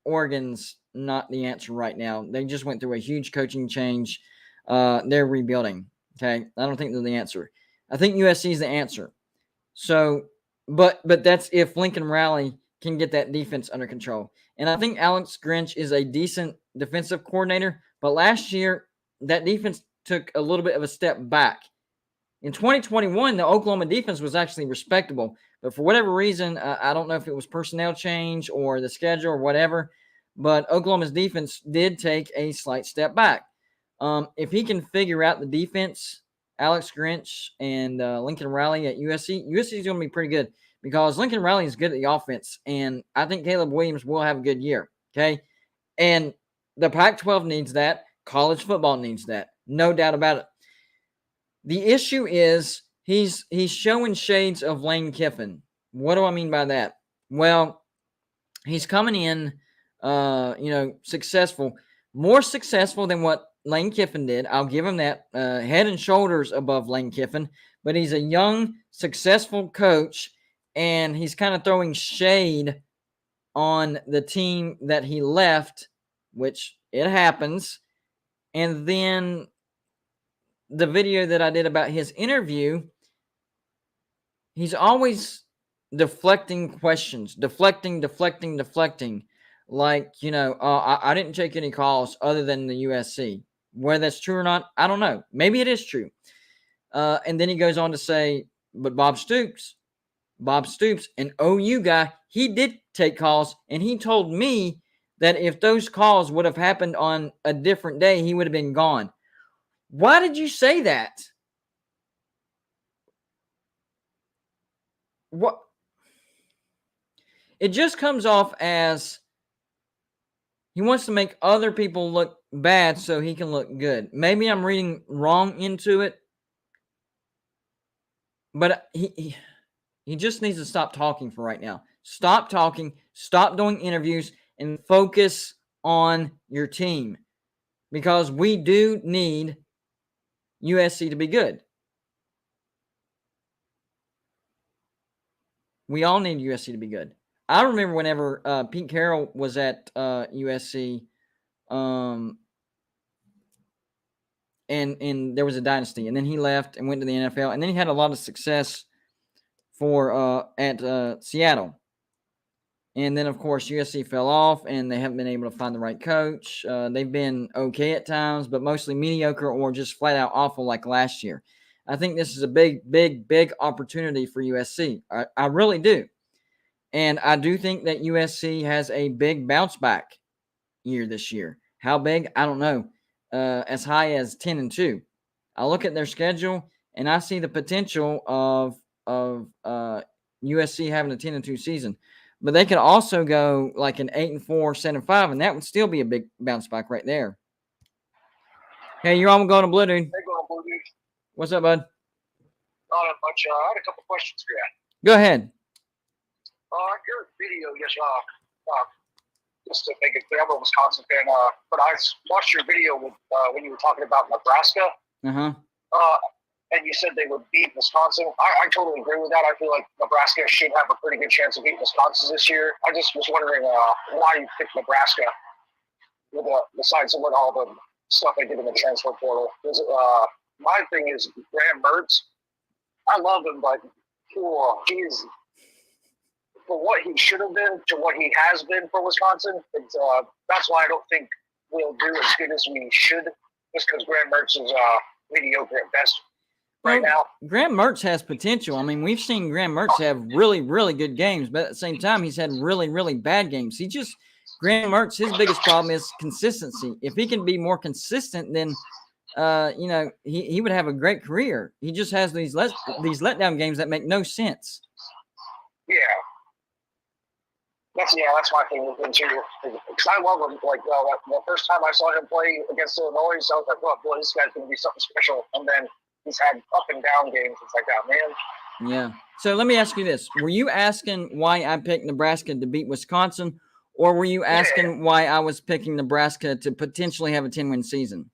Oregon's not the answer right now. They just went through a huge coaching change. They're rebuilding. Okay, I don't think they're the answer. I think USC is the answer. So, but that's if Lincoln Riley can get that defense under control. And I think Alex Grinch is a decent defensive coordinator. But last year, that defense took a little bit of a step back. In 2021, the Oklahoma defense was actually respectable. But for whatever reason, I don't know if it was personnel change or the schedule or whatever, but Oklahoma's defense did take a slight step back. If he can figure out the defense, Alex Grinch and Lincoln Riley at USC is going to be pretty good because Lincoln Riley is good at the offense, and I think Caleb Williams will have a good year, okay? And the Pac-12 needs that. College football needs that. No doubt about it. The issue is he's showing shades of Lane Kiffin. What do I mean by that? Well, he's coming in, successful, more successful than what Lane Kiffin did. I'll give him that, head and shoulders above Lane Kiffin. But he's a young, successful coach, and he's kind of throwing shade on the team that he left, which it happens. And then the video that I did about his interview, he's always deflecting questions, deflecting. Like, I didn't take any calls other than the USC. Whether that's true or not, I don't know. Maybe it is true. And then he goes on to say, but Bob Stoops, an OU guy, he did take calls, and he told me that if those calls would have happened on a different day, he would have been gone. Why did you say that? What? It just comes off as he wants to make other people look bad so he can look good. Maybe I'm reading wrong into it, but he just needs to stop talking for right now. Stop talking, stop doing interviews, and focus on your team because we do need USC to be good. We all need USC to be good. I remember whenever Pete Carroll was at USC, and there was a dynasty, and then he left and went to the NFL, and then he had a lot of success at Seattle. And then, of course, USC fell off, and they haven't been able to find the right coach. They've been okay at times, but mostly mediocre or just flat out awful like last year. I think this is a big opportunity for USC. I really do. And I do think that USC has a big bounce back year this year. How big? I don't know. As high as 10-2. I look at their schedule, and I see the potential of USC having a 10-2 season. But they could also go like an 8-4, 7-5, and that would still be a big bounce back right there. Hey, you're on Going to Blue, dude. Hey, Going to Blue, dude. What's up, bud? Not much. I had a couple questions for you. Go ahead. Your video, yes, just to make it clear, I'm a Wisconsin fan, but I watched your video when you were talking about Nebraska. Uh-huh. And you said they would beat Wisconsin. I totally agree with that. I feel like Nebraska should have a pretty good chance of beating Wisconsin this year. I just was wondering why you picked Nebraska, besides what all the stuff they did in the transfer portal. My thing is Graham Mertz. I love him, but he's for what he should have been to what he has been for Wisconsin. That's why I don't think we'll do as good as we should, just because Graham Mertz is mediocre at best. Right now, Graham Mertz has potential. I mean, we've seen Graham Mertz have really, really good games, but at the same time, he's had really, really bad games. Graham Mertz, his biggest problem is consistency. If he can be more consistent, then, he would have a great career. He just has these letdown games that make no sense. Yeah. That's my thing with him too. Because I love him. Like the first time I saw him play against Illinois, I was like, "Oh boy, this guy's going to be something special." And then he's had up and down games. It's like that, man. Yeah. So let me ask you this: were you asking why I picked Nebraska to beat Wisconsin, or were you asking why I was picking Nebraska to potentially have a 10-win season?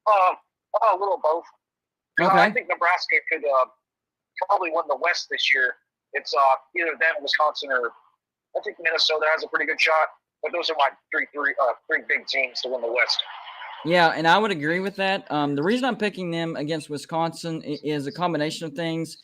A little both. Okay. I think Nebraska could probably win the West this year. It's either them, Wisconsin, or I think Minnesota has a pretty good shot. But those are my three big teams to win the West. Yeah, and I would agree with that. The reason I'm picking them against Wisconsin is a combination of things.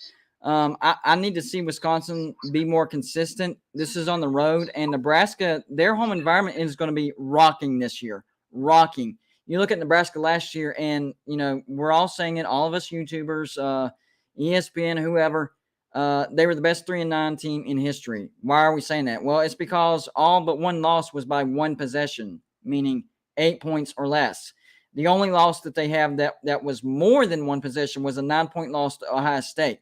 I need to see Wisconsin be more consistent. This is on the road, and Nebraska, their home environment is going to be rocking this year. Rocking. You look at Nebraska last year, and, we're all saying it, all of us YouTubers, ESPN, whoever, they were the best 3-9 team in history. Why are we saying that? Well, it's because all but one loss was by one possession, meaning 8 points or less. The only loss that they have that was more than one possession was a 9-point loss to Ohio State.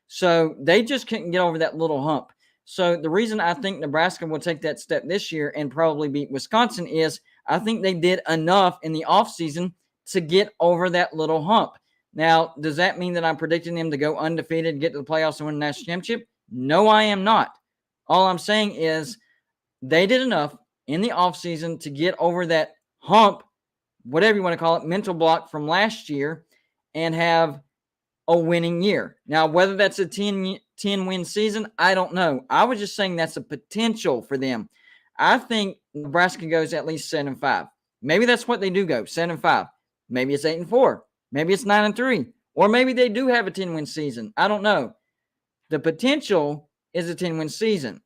So they just couldn't get over that little hump. So the reason I think Nebraska will take that step this year and probably beat Wisconsin is I think they did enough in the offseason to get over that little hump. Now, does that mean that I'm predicting them to go undefeated, get to the playoffs, and win a national championship? No, I am not. All I'm saying is they did enough in the offseason to get over that hump, whatever you want to call it, mental block from last year, and have a winning year. Now, whether that's a 10-win season, I don't know. I was just saying that's a potential for them. I think Nebraska goes at least 7-5. Maybe that's what they do go, 7-5. Maybe it's 8-4. Maybe it's 9-3. Or maybe they do have a 10-win season. I don't know. The potential is a 10-win season.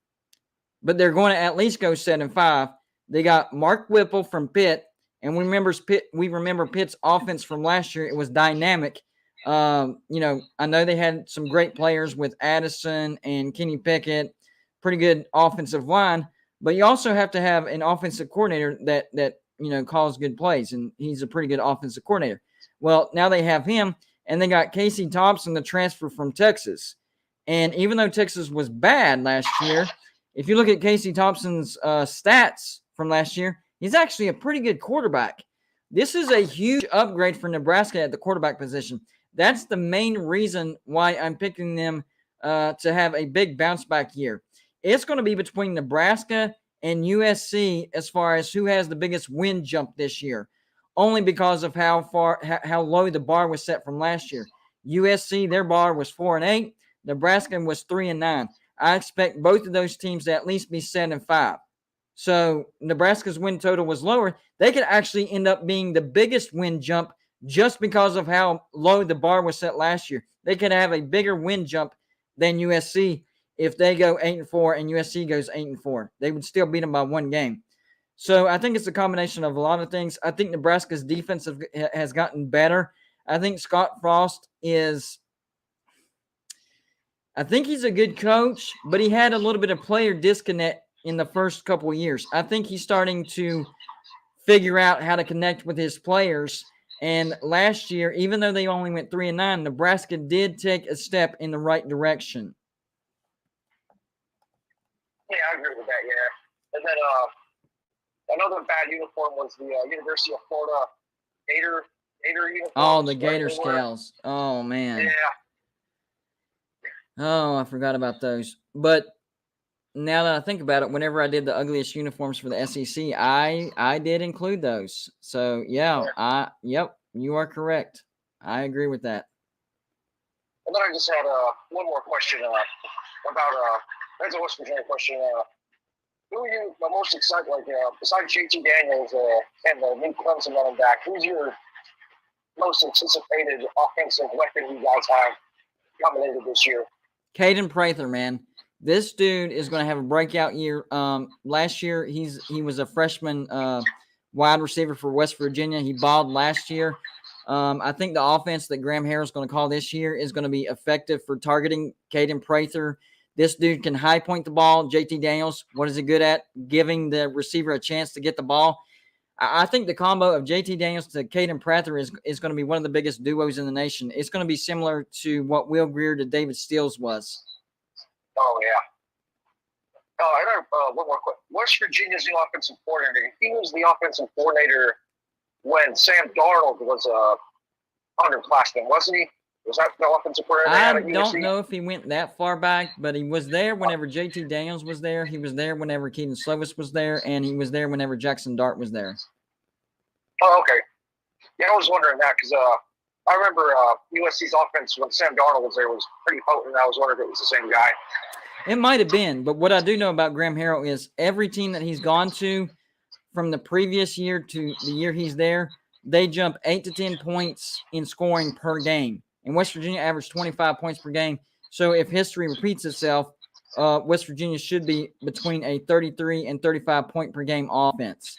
But they're going to at least go 7-5. They got Mark Whipple from Pitt. And we remember Pitt's offense from last year. It was dynamic. I know they had some great players with Addison and Kenny Pickett, pretty good offensive line, but you also have to have an offensive coordinator that calls good plays, and he's a pretty good offensive coordinator. Well, now they have him, and they got Casey Thompson, the transfer from Texas. And even though Texas was bad last year, if you look at Casey Thompson's stats from last year, he's actually a pretty good quarterback. This is a huge upgrade for Nebraska at the quarterback position. That's the main reason why I'm picking them to have a big bounce back year. It's going to be between Nebraska and USC as far as who has the biggest win jump this year, only because of how low the bar was set from last year. USC, their bar was 4-8. Nebraska was 3-9. I expect both of those teams to at least be 7-5. So Nebraska's win total was lower. They could actually end up being the biggest win jump just because of how low the bar was set last year. They could have a bigger win jump than USC if they go 8-4 and USC goes 8-4. They would still beat them by one game. So I think it's a combination of a lot of things. I think Nebraska's defense has gotten better. I think Scott Frost I think he's a good coach, but he had a little bit of player disconnect in the first couple of years. I think he's starting to figure out how to connect with his players. And last year, even though they only went 3-9, Nebraska did take a step in the right direction. Yeah, I agree with that, yeah. And then another bad uniform was the University of Florida Gator uniform. Oh, the Gator Scales. Oh, man. Yeah. Oh, I forgot about those. But now that I think about it, whenever I did the ugliest uniforms for the SEC, I did include those. So, yeah, yep, you are correct. I agree with that. And then I just had one more question about that's a West Virginia question. Who are you most excited, besides JT Daniels and the new Clemson running back, who's your most anticipated offensive weapon you guys have coming into this year? Caden Prather, man. This dude is going to have a breakout year. Last year, he was a freshman wide receiver for West Virginia. He balled last year. I think the offense that Graham Harrell's going to call this year is going to be effective for targeting Caden Prather. This dude can high point the ball. JT Daniels, what is he good at? Giving the receiver a chance to get the ball. I think the combo of JT Daniels to Caden Prather is going to be one of the biggest duos in the nation. It's going to be similar to what Will Greer to David Steele was. Oh, yeah. Oh, I got one more question. West Virginia's new offensive coordinator. He was the offensive coordinator when Sam Darnold was underclassman, wasn't he? Was that the offensive coordinator? I don't know if he went that far back, but he was there whenever JT Daniels was there. He was there whenever Keaton Slovis was there, and he was there whenever Jackson Dart was there. Oh, okay. Yeah, I was wondering that because I remember USC's offense when Sam Darnold was there was pretty potent. I was wondering if it was the same guy. It might have been, but what I do know about Graham Harrell is every team that he's gone to from the previous year to the year he's there, they jump 8 to 10 points in scoring per game. And West Virginia averaged 25 points per game. So if history repeats itself, West Virginia should be between a 33 and 35 point per game offense.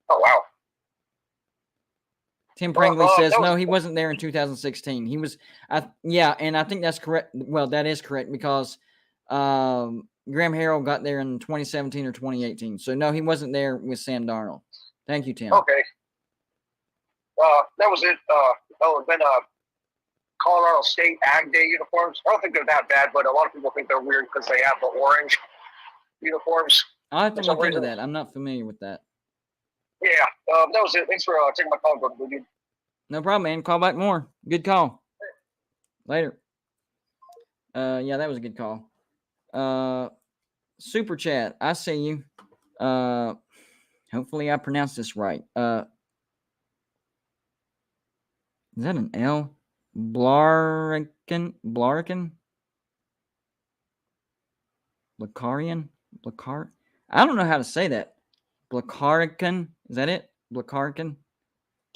Oh, wow. Tim Pringley says, no, he wasn't there in 2016. He was, and I think that's correct. Well, that is correct because Graham Harrell got there in 2017 or 2018. So, no, he wasn't there with Sam Darnold. Thank you, Tim. Okay. That was it. It's been Colorado State Ag Day uniforms. I don't think they're that bad, but a lot of people think they're weird because they have the orange uniforms. I'll have to look into that. I'm not familiar with that. Yeah, that was it. Thanks for taking my call, brother. No problem, man. Call back more. Good call. Later. Yeah, that was a good call. Super chat. I see you. Hopefully I pronounced this right. Is that an L? Blarican? Blacarian? I don't know how to say that. Blacarican? Is that it? Blacarican?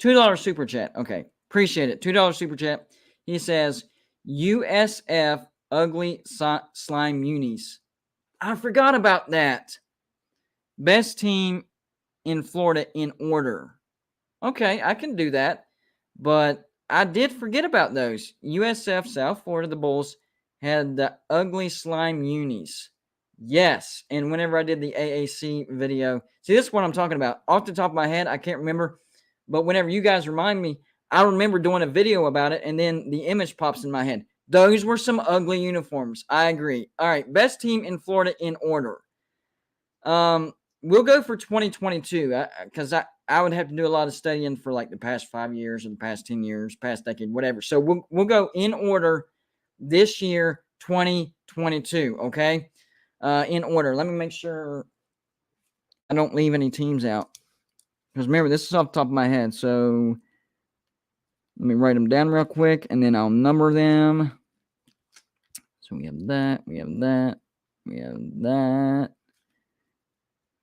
$2 super chat. Okay. Appreciate it. $2 super chat. He says, USF ugly slime unis. I forgot about that. Best team in Florida in order. Okay, I can do that. But I did forget about those. USF, South Florida, the Bulls, had the ugly slime unis. Yes. And whenever I did the AAC video, see, this is what I'm talking about. Off the top of my head, I can't remember. But whenever you guys remind me, I remember doing a video about it, and then the image pops in my head. Those were some ugly uniforms. I agree. All right, best team in Florida in order. We'll go for 2022 because I would have to do a lot of studying for like the past 5 years or the past 10 years, past decade, whatever. So we'll go in order this year, 2022, okay? In order. Let me make sure I don't leave any teams out. Because remember, this is off the top of my head, so let me write them down real quick, and then I'll number them. So we have that, we have that, we have that,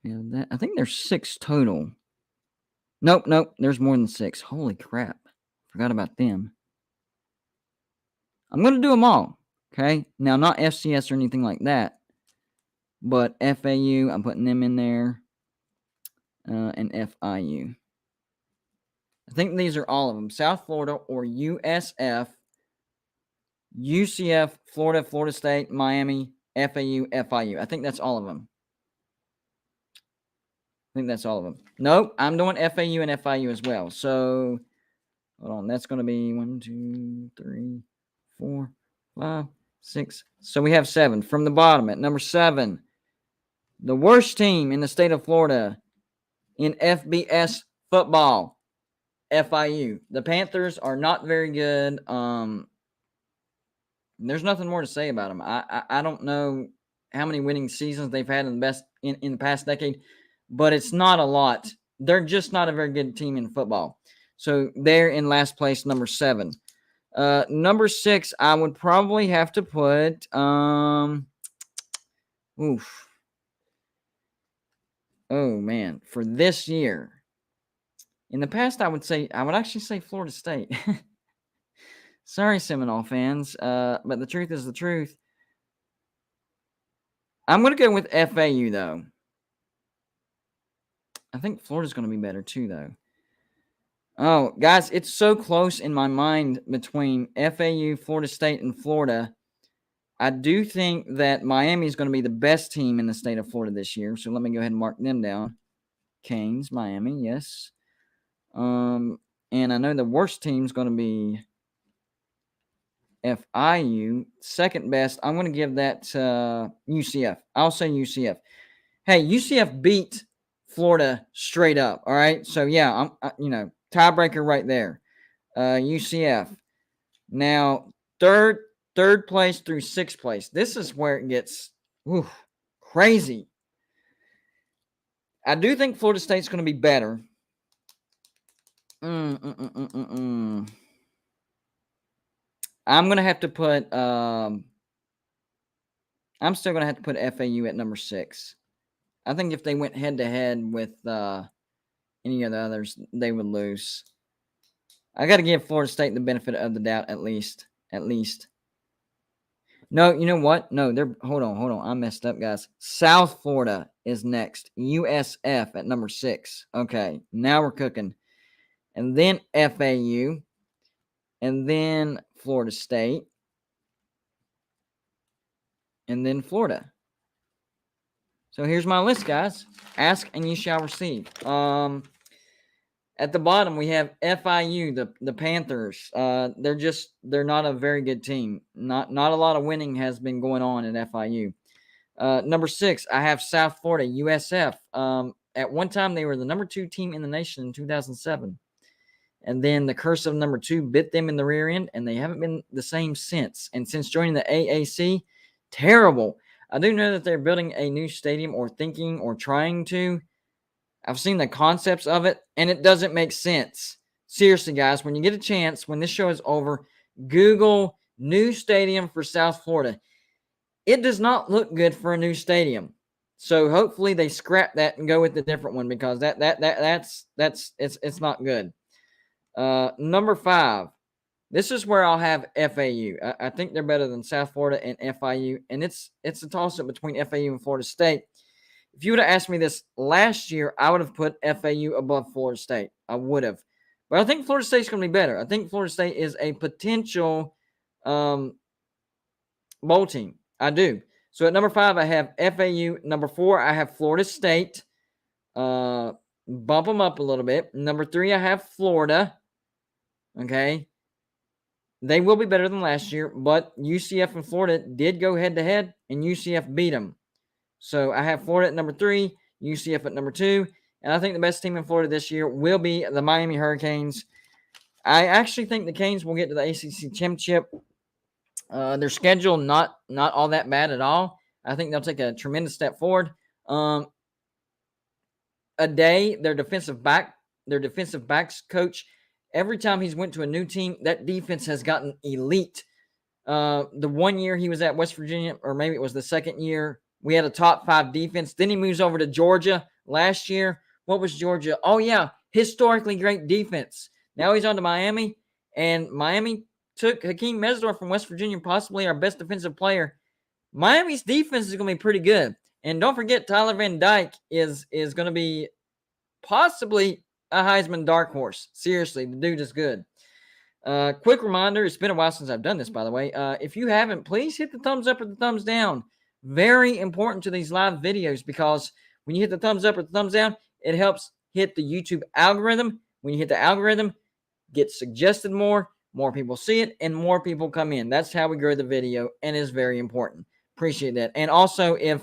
we have that. I think there's 6 total. Nope, there's more than 6. Holy crap. Forgot about them. I'm going to do them all, okay? Now, not FCS or anything like that, but FAU, I'm putting them in there. And FIU. I think these are all of them. South Florida or USF, UCF, Florida, Florida State, Miami, FAU, FIU. I think that's all of them. Nope, I'm doing FAU and FIU as well. So, hold on. That's going to be 1, 2, 3, 4, 5, 6. So we have 7. From the bottom at number 7, the worst team in the state of Florida in FBS football, FIU. The Panthers are not very good. There's nothing more to say about them. I don't know how many winning seasons they've had in the past decade, but it's not a lot. They're just not a very good team in football. So they're in last place, number 7. Number 6, I would probably have to put oh, man. For this year. In the past, I would actually say Florida State. Sorry, Seminole fans. But the truth is the truth. I'm going to go with FAU, though. I think Florida's going to be better, too, though. Oh, guys, it's so close in my mind between FAU, Florida State, and Florida. I do think that Miami is going to be the best team in the state of Florida this year. So let me go ahead and mark them down. Canes, Miami, yes. And I know the worst team is going to be FIU. Second best, I'm going to give that to UCF. I'll say UCF. Hey, UCF beat Florida straight up. All right. So yeah, tiebreaker right there. UCF. Now, third place through 6th place. This is where it gets crazy. I do think Florida State's going to be better. I'm gonna have to put. I'm still gonna have to put FAU at number 6. I think if they went head to head with any of the others, they would lose. I got to give Florida State the benefit of the doubt at least. At least. No, you know what? No, hold on. I messed up, guys. South Florida is next. USF at number 6. Okay, now we're cooking. And then FAU, and then Florida State, and then Florida. So here's my list, guys. Ask and you shall receive. At the bottom we have FIU, the Panthers. They're not a very good team. Not a lot of winning has been going on at FIU. Number 6, I have South Florida, USF. At one time they were the number 2 team in the nation in 2007. And then the curse of number 2 bit them in the rear end, and they haven't been the same since. And since joining the AAC, terrible. I do know that they're building a new stadium or thinking or trying to. I've seen the concepts of it, and it doesn't make sense. Seriously, guys, when you get a chance, when this show is over, Google new stadium for South Florida. It does not look good for a new stadium. So hopefully they scrap that and go with a different one, because it's not good. Number 5. This is where I'll have FAU. I think they're better than South Florida and FIU, and it's a toss-up between FAU and Florida State. If you would have asked me this last year, I would have put FAU above Florida State. I would have. But I think Florida State's going to be better. I think Florida State is a potential bowl team. I do. So at number 5, I have FAU. Number 4, I have Florida State. Bump them up a little bit. Number 3, I have Florida. Okay. They will be better than last year, but UCF and Florida did go head-to-head, and UCF beat them. So I have Florida at number 3, UCF at number 2, and I think the best team in Florida this year will be the Miami Hurricanes. I actually think the Canes will get to the ACC Championship. Their schedule not all that bad at all. I think they'll take a tremendous step forward. Their defensive backs coach, every time he's went to a new team, that defense has gotten elite. The one year he was at West Virginia, or maybe it was the second year, we had a top 5 defense. Then he moves over to Georgia last year. What was Georgia? Oh, yeah, historically great defense. Now he's on to Miami, and Miami took Hakeem Mesdor from West Virginia, possibly our best defensive player. Miami's defense is going to be pretty good. And don't forget, Tyler Van Dyke is going to be possibly a Heisman dark horse. Seriously, the dude is good. Quick reminder, it's been a while since I've done this, by the way. If you haven't, please hit the thumbs up or the thumbs down. Very important to these live videos, because when you hit the thumbs up or the thumbs down, it helps hit the YouTube algorithm. When you hit the algorithm, get suggested more people see it, and more people come in. That's how we grow the video, and it's very important. Appreciate that. And also, if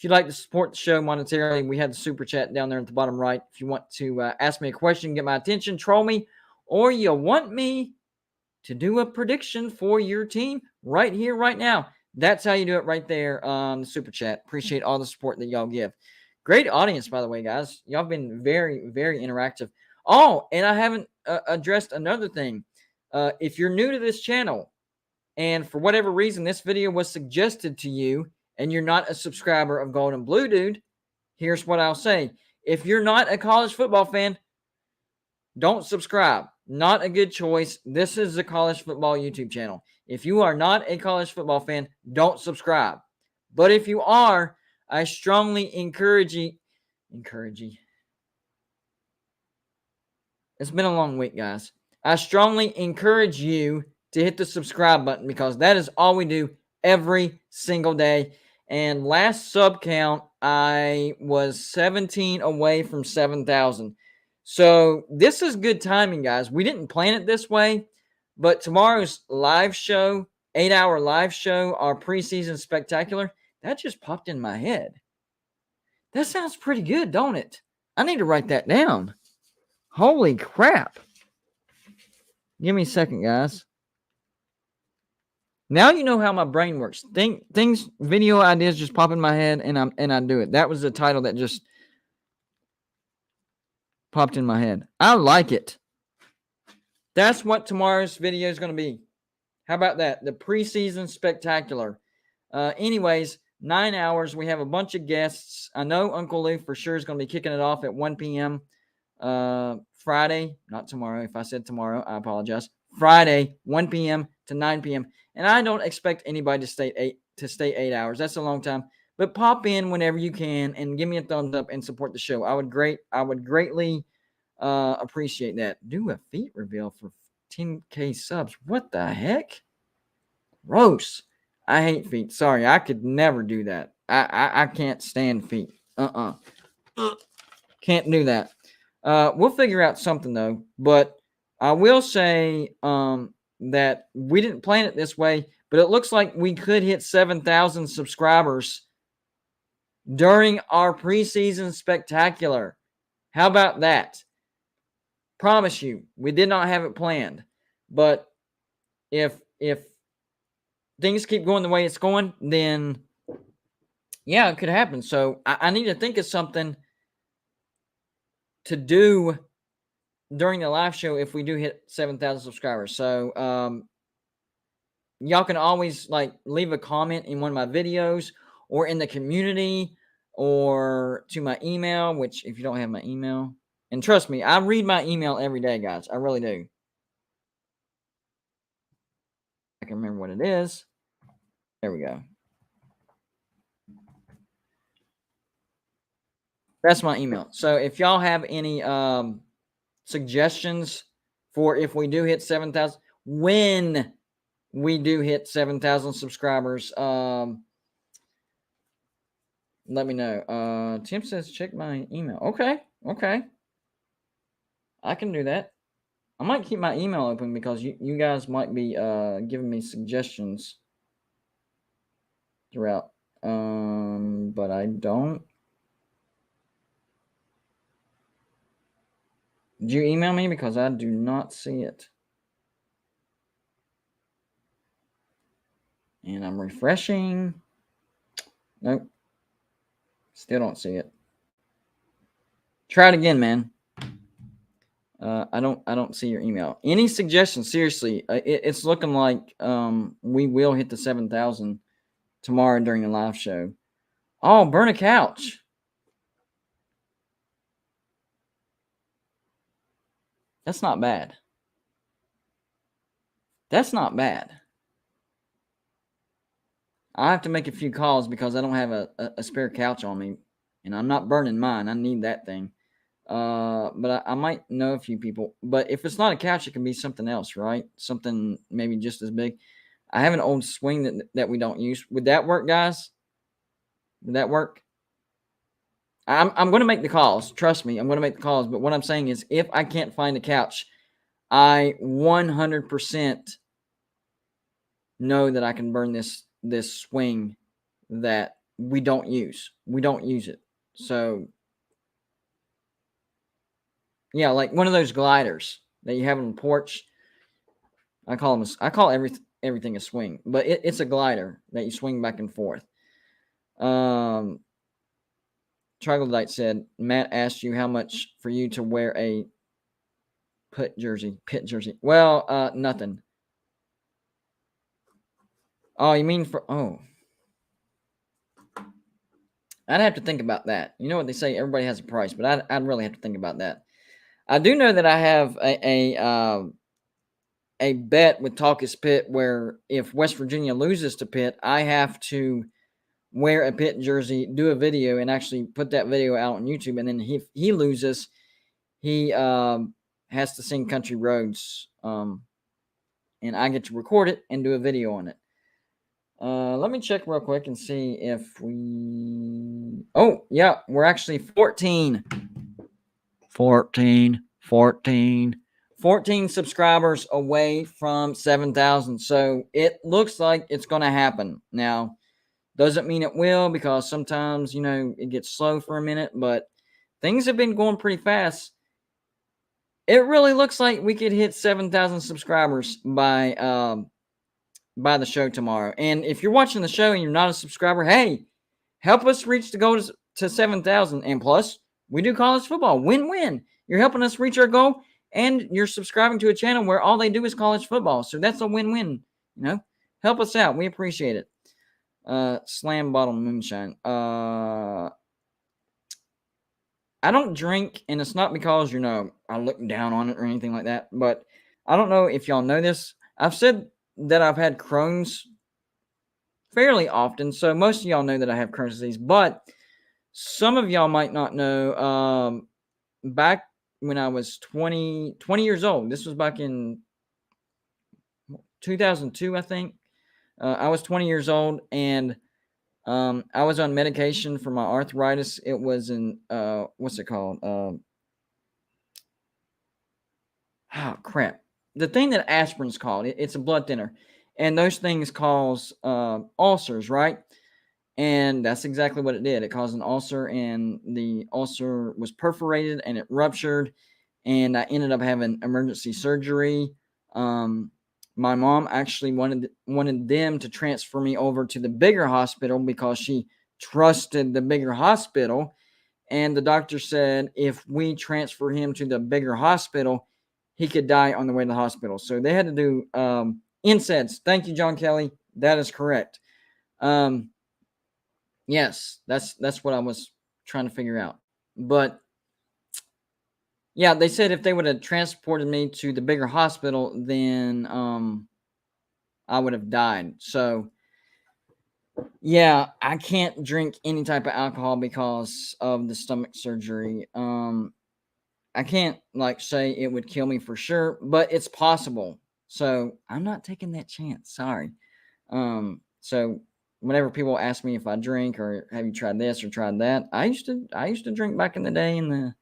you'd like to support the show monetarily, we have the super chat down there at the bottom right. If you want to ask me a question, get my attention, troll me, or you want me to do a prediction for your team right here, right now, that's how you do it right there on the super chat. Appreciate all the support that y'all give. Great audience, by the way, guys. Y'all have been very, very interactive. Oh, and I haven't addressed another thing. If you're new to this channel, and for whatever reason this video was suggested to you, and you're not a subscriber of Gold and Blue Dude, here's what I'll say. If you're not a college football fan, don't subscribe. Not a good choice. This is a college football YouTube channel. If you are not a college football fan, don't subscribe. But if you are, I strongly encourage you. It's been a long week, guys. I strongly encourage you to hit the subscribe button, because that is all we do every single day. And last sub count, I was 17 away from 7,000. So this is good timing, guys. We didn't plan it this way, but tomorrow's live show, 8-hour live show, our preseason spectacular, that just popped in my head. That sounds pretty good, don't it? I need to write that down. Holy crap. Give me a second, guys. Now you know how my brain works. Things, video ideas just pop in my head, and I do it. That was the title that just... popped in my head. I like it. That's what tomorrow's video is going to be. How about that? The preseason spectacular. Anyways, 9 hours. We have a bunch of guests. I know Uncle Lou for sure is going to be kicking it off at 1 p.m. Friday. Not tomorrow. If I said tomorrow, I apologize. Friday, 1 p.m. to 9 p.m. And I don't expect anybody to stay 8 hours. That's a long time. But pop in whenever you can and give me a thumbs up and support the show. I would greatly appreciate that. Do a feet reveal for 10K subs. What the heck? Gross. I hate feet. Sorry, I could never do that. I can't stand feet. Can't do that. We'll figure out something though. But I will say that we didn't plan it this way, but it looks like we could hit 7,000 subscribers during our preseason spectacular. How about that? Promise you, we did not have it planned. But if things keep going the way it's going, then yeah, it could happen. So I need to think of something to do during the live show if we do hit 7,000 subscribers. So y'all can always leave a comment in one of my videos or in the community or to my email, which if you don't have my email, and trust me, I read my email every day, guys. I really do. I can remember what it is. There we go. That's my email. So if y'all have any suggestions for if we do hit 7,000, when we do hit 7,000 subscribers, let me know. Tim says check my email. Okay. I can do that. I might keep my email open because you guys might be giving me suggestions throughout. But I don't. Did you email me? Because I do not see it. And I'm refreshing. Nope. Still don't see it. Try it again, man. I don't see your email. Any suggestions? Seriously, it's looking like we will hit the 7,000 tomorrow during the live show. Oh, burn a couch. That's not bad. That's not bad. I have to make a few calls because I don't have a spare couch on me, and I'm not burning mine. I need that thing. But I might know a few people. But if it's not a couch, it can be something else, right? Something maybe just as big. I have an old swing that we don't use. Would that work, guys? Would that work? I'm going to make the calls. Trust me, I'm going to make the calls. But what I'm saying is if I can't find a couch, I 100% know that I can burn this swing that we don't use. We don't use it. So yeah, like one of those gliders that you have on the porch. I call everything a swing, but it's a glider that you swing back and forth. Troglodyte said, Matt asked you how much for you to wear a pit jersey. Well, nothing. Oh, you mean I'd have to think about that. You know what they say, everybody has a price, but I'd really have to think about that. I do know that I have a bet with Talkus Pitt where if West Virginia loses to Pitt, I have to wear a Pitt jersey, do a video, and actually put that video out on YouTube. And then if he loses, he has to sing Country Roads, and I get to record it and do a video on it. Let me check real quick and see if we... Oh, yeah, we're actually 14 subscribers away from 7,000. So it looks like it's going to happen. Now, doesn't mean it will because sometimes, it gets slow for a minute, but things have been going pretty fast. It really looks like we could hit 7,000 subscribers by the show tomorrow. And if you're watching the show and you're not a subscriber, hey, help us reach the goal to 7,000. And plus, we do college football. Win-win. you're helping us reach our goal, and you're subscribing to a channel where all they do is college football. So that's a win-win. Help us out. We appreciate it. Slam bottle moonshine. I don't drink, and it's not because, I look down on it or anything like that, but I don't know if y'all know this. I've said that I've had Crohn's fairly often, so most of y'all know that I have Crohn's disease, but some of y'all might not know. Back when I was 20 years old, this was back in 2002, I think. I was 20 years old, and I was on medication for my arthritis. It was in, what's it called? Crap. The thing that aspirin's called, it's a blood thinner. And those things cause ulcers, right? And that's exactly what it did. It caused an ulcer, and the ulcer was perforated and it ruptured, and I ended up having emergency surgery. My mom actually wanted them to transfer me over to the bigger hospital because she trusted the bigger hospital. And the doctor said if we transfer him to the bigger hospital, he could die on the way to the hospital. So they had to do NSAIDs. Thank you, John Kelly. That is correct. Yes, that's what I was trying to figure out. But yeah, they said if they would have transported me to the bigger hospital, then I would have died. So yeah, I can't drink any type of alcohol because of the stomach surgery. I can't say it would kill me for sure, but it's possible. So I'm not taking that chance. Sorry. So whenever people ask me if I drink or have you tried this or tried that, I used to drink back in the day in the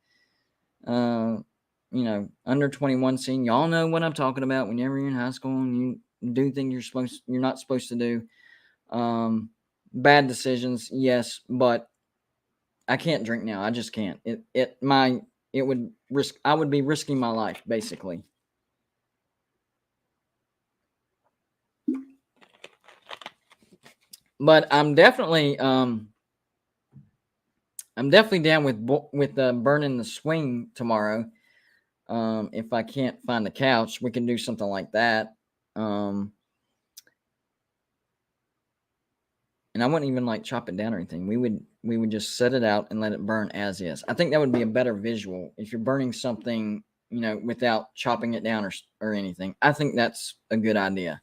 under 21 scene. Y'all know what I'm talking about. Whenever you're in high school and you do things you're not supposed to do. Bad decisions, yes, but I can't drink now. I just can't. I would be risking my life, basically. But I'm definitely down with burning the swing tomorrow. If I can't find the couch, we can do something like that. And I wouldn't even chop it down or anything. We would just set it out and let it burn as is. I think that would be a better visual if you're burning something, without chopping it down or anything. I think that's a good idea.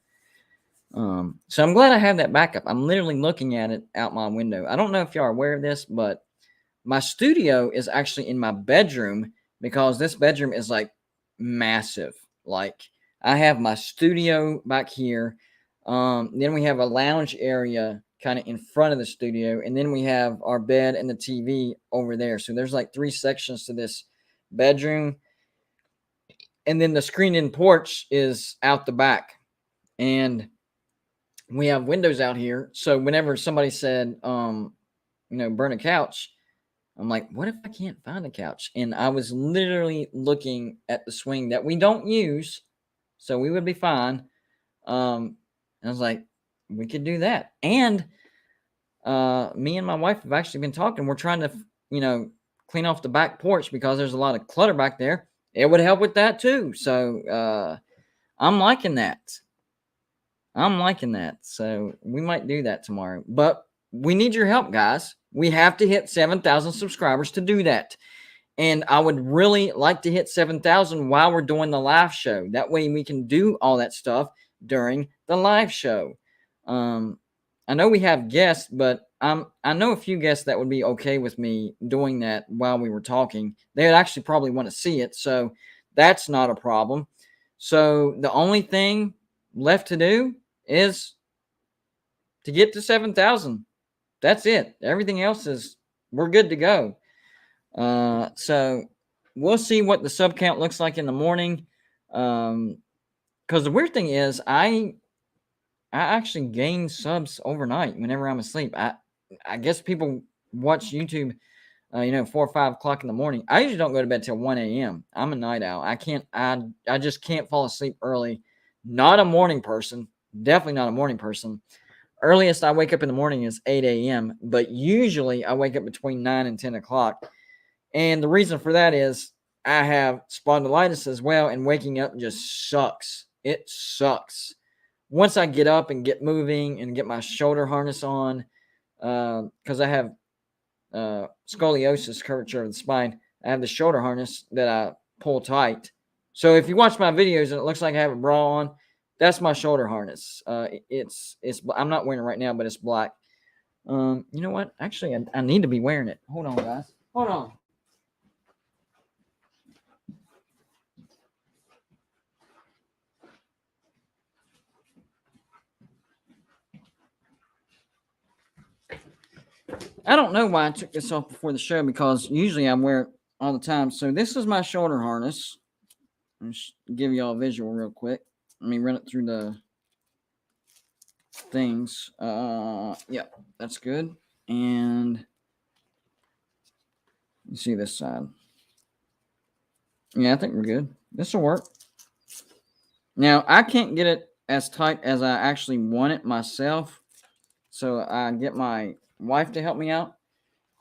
So I'm glad I have that backup. I'm literally looking at it out my window. I don't know if y'all are aware of this, but my studio is actually in my bedroom because this bedroom is massive. I have my studio back here. Then we have a lounge area kind of in front of the studio, and then we have our bed and the TV over there. So there's 3 sections to this bedroom, and then the screened-in porch is out the back, and we have windows out here. So whenever somebody said, burn a couch, I'm like, what if I can't find a couch? And I was literally looking at the swing that we don't use, so we would be fine. And I was like, we could do that. And me and my wife have actually been talking. We're trying to, clean off the back porch because there's a lot of clutter back there. It would help with that too. So I'm liking that. So we might do that tomorrow. But we need your help, guys. We have to hit 7,000 subscribers to do that. And I would really like to hit 7,000 while we're doing the live show. That way we can do all that stuff during the live show. I know we have guests, but I know a few guests that would be okay with me doing that while we were talking. They would actually probably want to see it, so that's not a problem. So the only thing left to do is to get to 7,000. That's it. Everything else we're good to go. So we'll see what the sub count looks like in the morning. Because the weird thing is, I actually gain subs overnight whenever I'm asleep. I guess people watch YouTube, 4 or 5 o'clock in the morning. I usually don't go to bed till 1 a.m. I'm a night owl. I just can't fall asleep early. Not a morning person. Definitely not a morning person. Earliest I wake up in the morning is 8 a.m., but usually I wake up between 9 and 10 o'clock. And the reason for that is I have spondylitis as well, and waking up just sucks. It sucks. Once I get up and get moving and get my shoulder harness on, because I have scoliosis, curvature of the spine, I have the shoulder harness that I pull tight. So if you watch my videos and it looks like I have a bra on, that's my shoulder harness. It's I'm not wearing it right now, but it's black. You know what? Actually, I need to be wearing it. Hold on, guys. Hold on. I don't know why I took this off before the show, because usually I wear it all the time. So this is my shoulder harness. I'll just give y'all a visual real quick. Let me run it through the things. Yeah, that's good. And you see this side. Yeah, I think we're good. This will work. Now, I can't get it as tight as I actually want it myself, so I get my wife to help me out.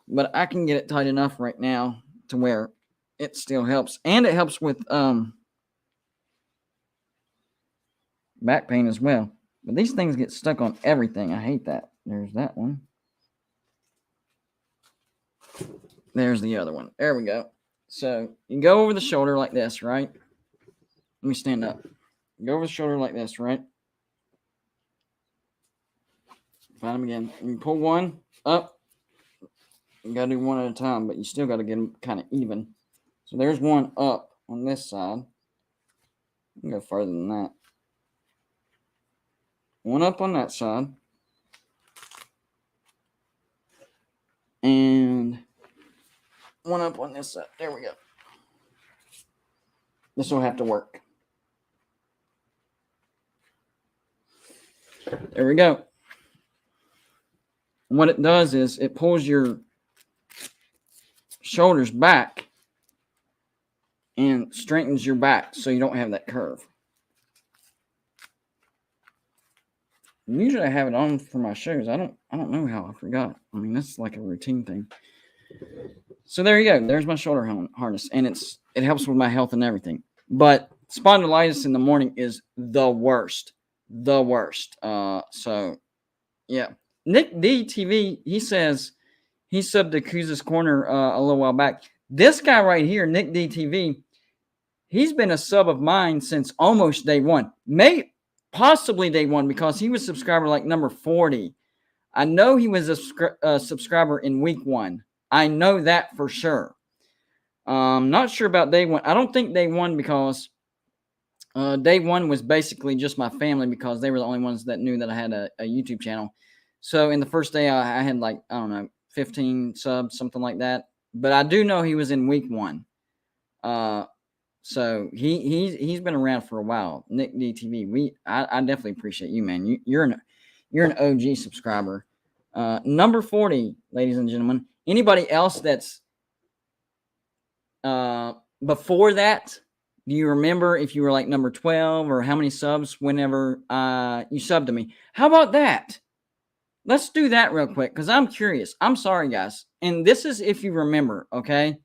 But I can get it tight enough right now to where it still helps. And it helps with back pain as well. But these things get stuck on everything. I hate that. There's that one. There's the other one. There we go. So you go over the shoulder like this, right? Let me stand up. Go over the shoulder like this, right? Find them again. You pull one up. You got to do one at a time, but you still got to get them kind of even. So there's one up on this side. You can go further than that. One up on that side. And one up on this side. There we go. This will have to work. There we go. And what it does is it pulls your shoulders back and straightens your back so you don't have that curve. Usually I have it on for my shows. I don't know how I forgot. I mean, that's like a routine thing. So there you go. There's my shoulder harness, and it helps with my health and everything. But spondylitis in the morning is the worst. The worst. So yeah. Nick DTV, he says he subbed to Kuz's Corner a little while back. This guy right here, Nick DTV, he's been a sub of mine since almost day one. Possibly day one, because he was subscriber like number 40. I know he was a subscriber in week 1. I know that for sure. Not sure about day 1. I don't think day 1, because day 1 was basically just my family, because they were the only ones that knew that I had a YouTube channel. So in the first day, I had like, I don't know, 15 subs, something like that. But I do know he was in week 1. So he's been around for a while. Nick DTV, I definitely appreciate you, man. You're an OG subscriber. Number 40, ladies and gentlemen. Anybody else that's before that? Do you remember if you were like number 12 or how many subs whenever you subbed to me? How about that? Let's do that real quick, because I'm curious. I'm sorry, guys. And this is if you remember, okay?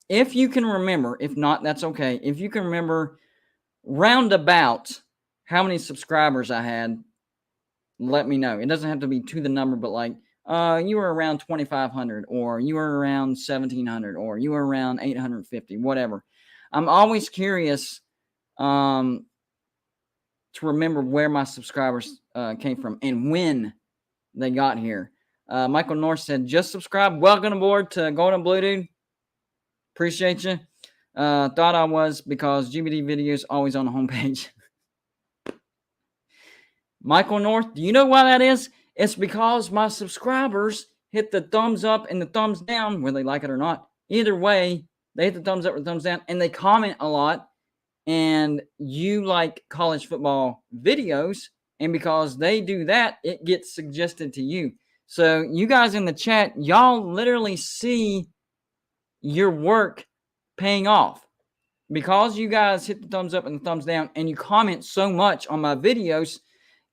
If you can remember, if not, that's okay. If you can remember roundabout how many subscribers I had, let me know. It doesn't have to be to the number, but like you were around 2,500, or you were around 1,700, or you were around 850, whatever. I'm always curious to remember where my subscribers came from and when they got here. Michael North said, just subscribe. Welcome aboard to Golden Blue Dude. Appreciate you. Thought I was, because GBD videos always on the homepage. Michael North, do you know why that is? It's because my subscribers hit the thumbs up and the thumbs down, whether they like it or not. Either way, they hit the thumbs up or the thumbs down, and they comment a lot. And you like college football videos, and because they do that, it gets suggested to you. So you guys in the chat, y'all literally see your work paying off, because you guys hit the thumbs up and the thumbs down, and you comment so much on my videos.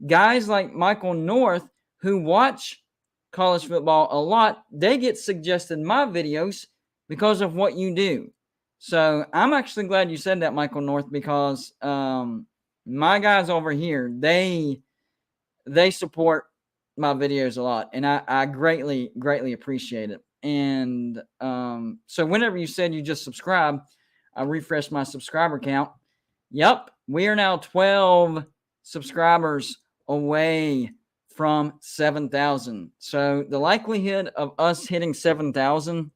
Guys like Michael North, who watch college football a lot, they get suggested my videos because of what you do. So I'm actually glad you said that, Michael North, because my guys over here, they support my videos a lot, and I greatly appreciate it. And so whenever you said you just subscribed, I refreshed my subscriber count. Yep, we are now 12 subscribers away from 7,000. So the likelihood of us hitting 7,000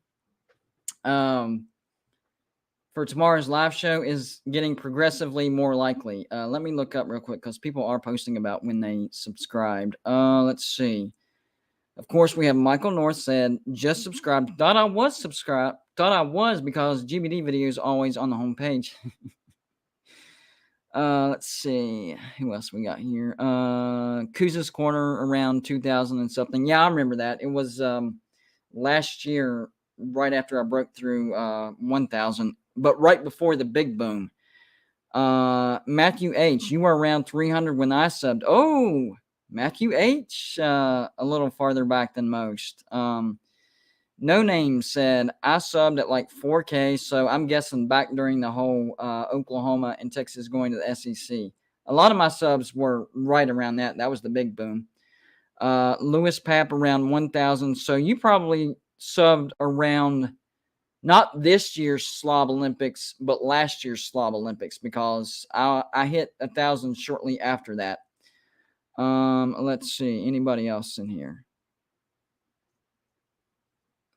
for tomorrow's live show is getting progressively more likely. Let me look up real quick because people are posting about when they subscribed. Let's see. Of course, we have Michael North said, just subscribed. Thought I was subscribed. Thought I was because GBD video is always on the homepage. Let's see. Who else we got here? Kuz's Corner around 2000 and something. Yeah, I remember that. It was last year, right after I broke through 1,000, but right before the big boom. Matthew H., you were around 300 when I subbed. Oh, Matthew H., a little farther back than most. No Name said, I subbed at like 4K, so I'm guessing back during the whole Oklahoma and Texas going to the SEC. A lot of my subs were right around that. That was the big boom. Lewis Papp around 1,000. So you probably subbed around not this year's Slob Olympics, but last year's Slob Olympics, because I hit 1,000 shortly after that. Let's see. Anybody else in here?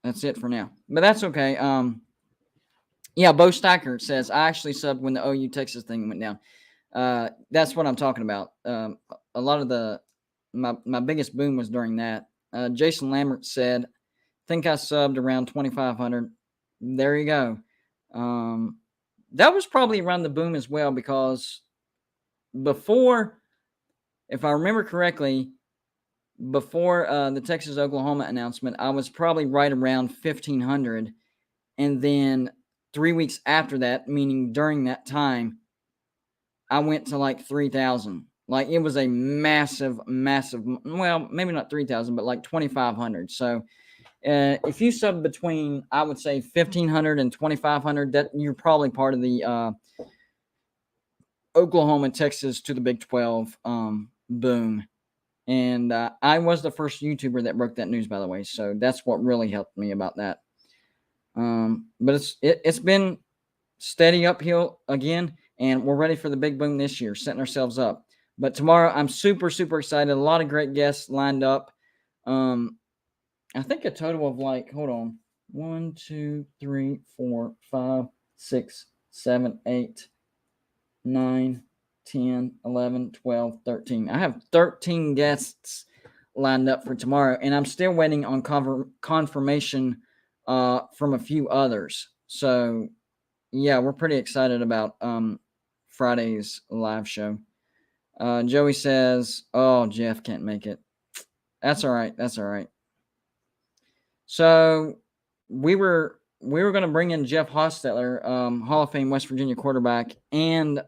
That's it for now. But that's okay. Yeah, Bo Stacker says, I actually subbed when the OU Texas thing went down. That's what I'm talking about. A lot of my biggest boom was during that. Jason Lambert said, think I subbed around 2,500. There you go. That was probably around the boom as well, because before, if I remember correctly, before the Texas-Oklahoma announcement, I was probably right around 1,500. And then 3 weeks after that, meaning during that time, I went to like 3,000. Like, it was a massive, well, maybe not 3,000, but like 2,500. So if you sub between, I would say 1,500 and 2,500, that you're probably part of the Oklahoma, Texas to the Big 12 boom. And I was the first YouTuber that broke that news, by the way. So that's what really helped me about that. But it's been steady uphill again, and we're ready for the big boom this year, setting ourselves up. But tomorrow, I'm super excited. A lot of great guests lined up. I think a total of like, hold on, 1, 2, 3, 4, 5, 6, 7, 8, 9, 10, 11, 12, 13. I have 13 guests lined up for tomorrow, and I'm still waiting on confirmation from a few others. So, yeah, we're pretty excited about Friday's live show. Joey says, oh, Jeff can't make it. That's all right. So we were going to bring in Jeff Hostetler, Hall of Fame West Virginia quarterback, and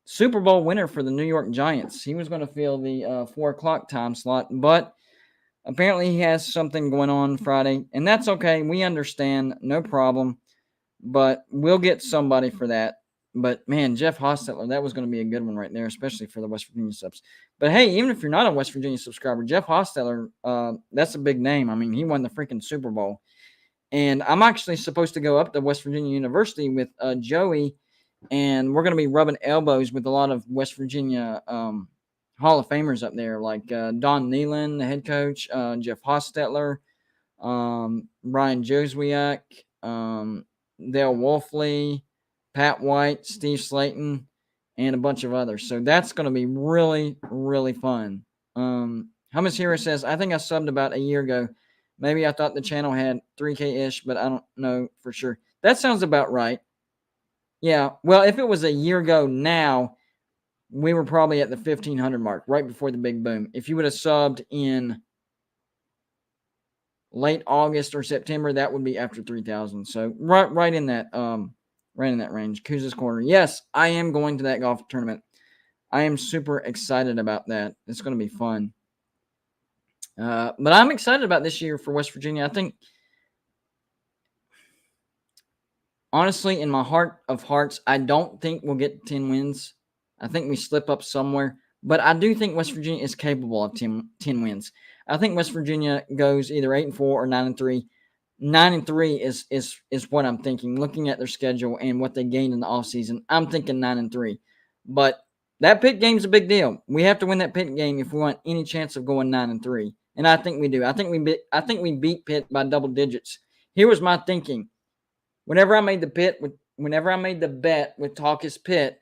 Super Bowl winner for the New York Giants. He was going to fill the 4 o'clock time slot, but apparently he has something going on Friday, and that's okay. We understand. No problem. But we'll get somebody for that. But, man, Jeff Hostetler, that was going to be a good one right there, especially for the West Virginia subs. But, hey, even if you're not a West Virginia subscriber, Jeff Hostetler, that's a big name. I mean, he won the freaking Super Bowl. And I'm actually supposed to go up to West Virginia University with Joey, and we're going to be rubbing elbows with a lot of West Virginia Hall of Famers up there, like Don Neyland, the head coach, Jeff Hostetler, Brian Joswiak, Dale Wolfley, Pat White, Steve Slayton, and a bunch of others. So that's going to be really fun. Hummus Hero says, I think I subbed about a year ago. Maybe I thought the channel had 3K-ish, but I don't know for sure. That sounds about right. Yeah, well, if it was a year ago now, we were probably at the 1,500 mark, right before the big boom. If you would have subbed in late August or September, that would be after 3,000. So right in that range. Kuz's Corner. Yes, I am going to that golf tournament. I am super excited about that. It's going to be fun. But I'm excited about this year for West Virginia. I think honestly, in my heart of hearts, I don't think we'll get 10 wins. I think we slip up somewhere. But I do think West Virginia is capable of 10 wins. I think West Virginia goes either 8-4 or 9-3. 9-3 is what I'm thinking. Looking at their schedule and what they gained in the offseason, I'm thinking 9-3. But that Pitt game's a big deal. We have to win that Pitt game if we want any chance of going 9-3. And I think we do. I think we beat Pitt by double digits. Here was my thinking. Whenever I made the bet with Talkus Pitt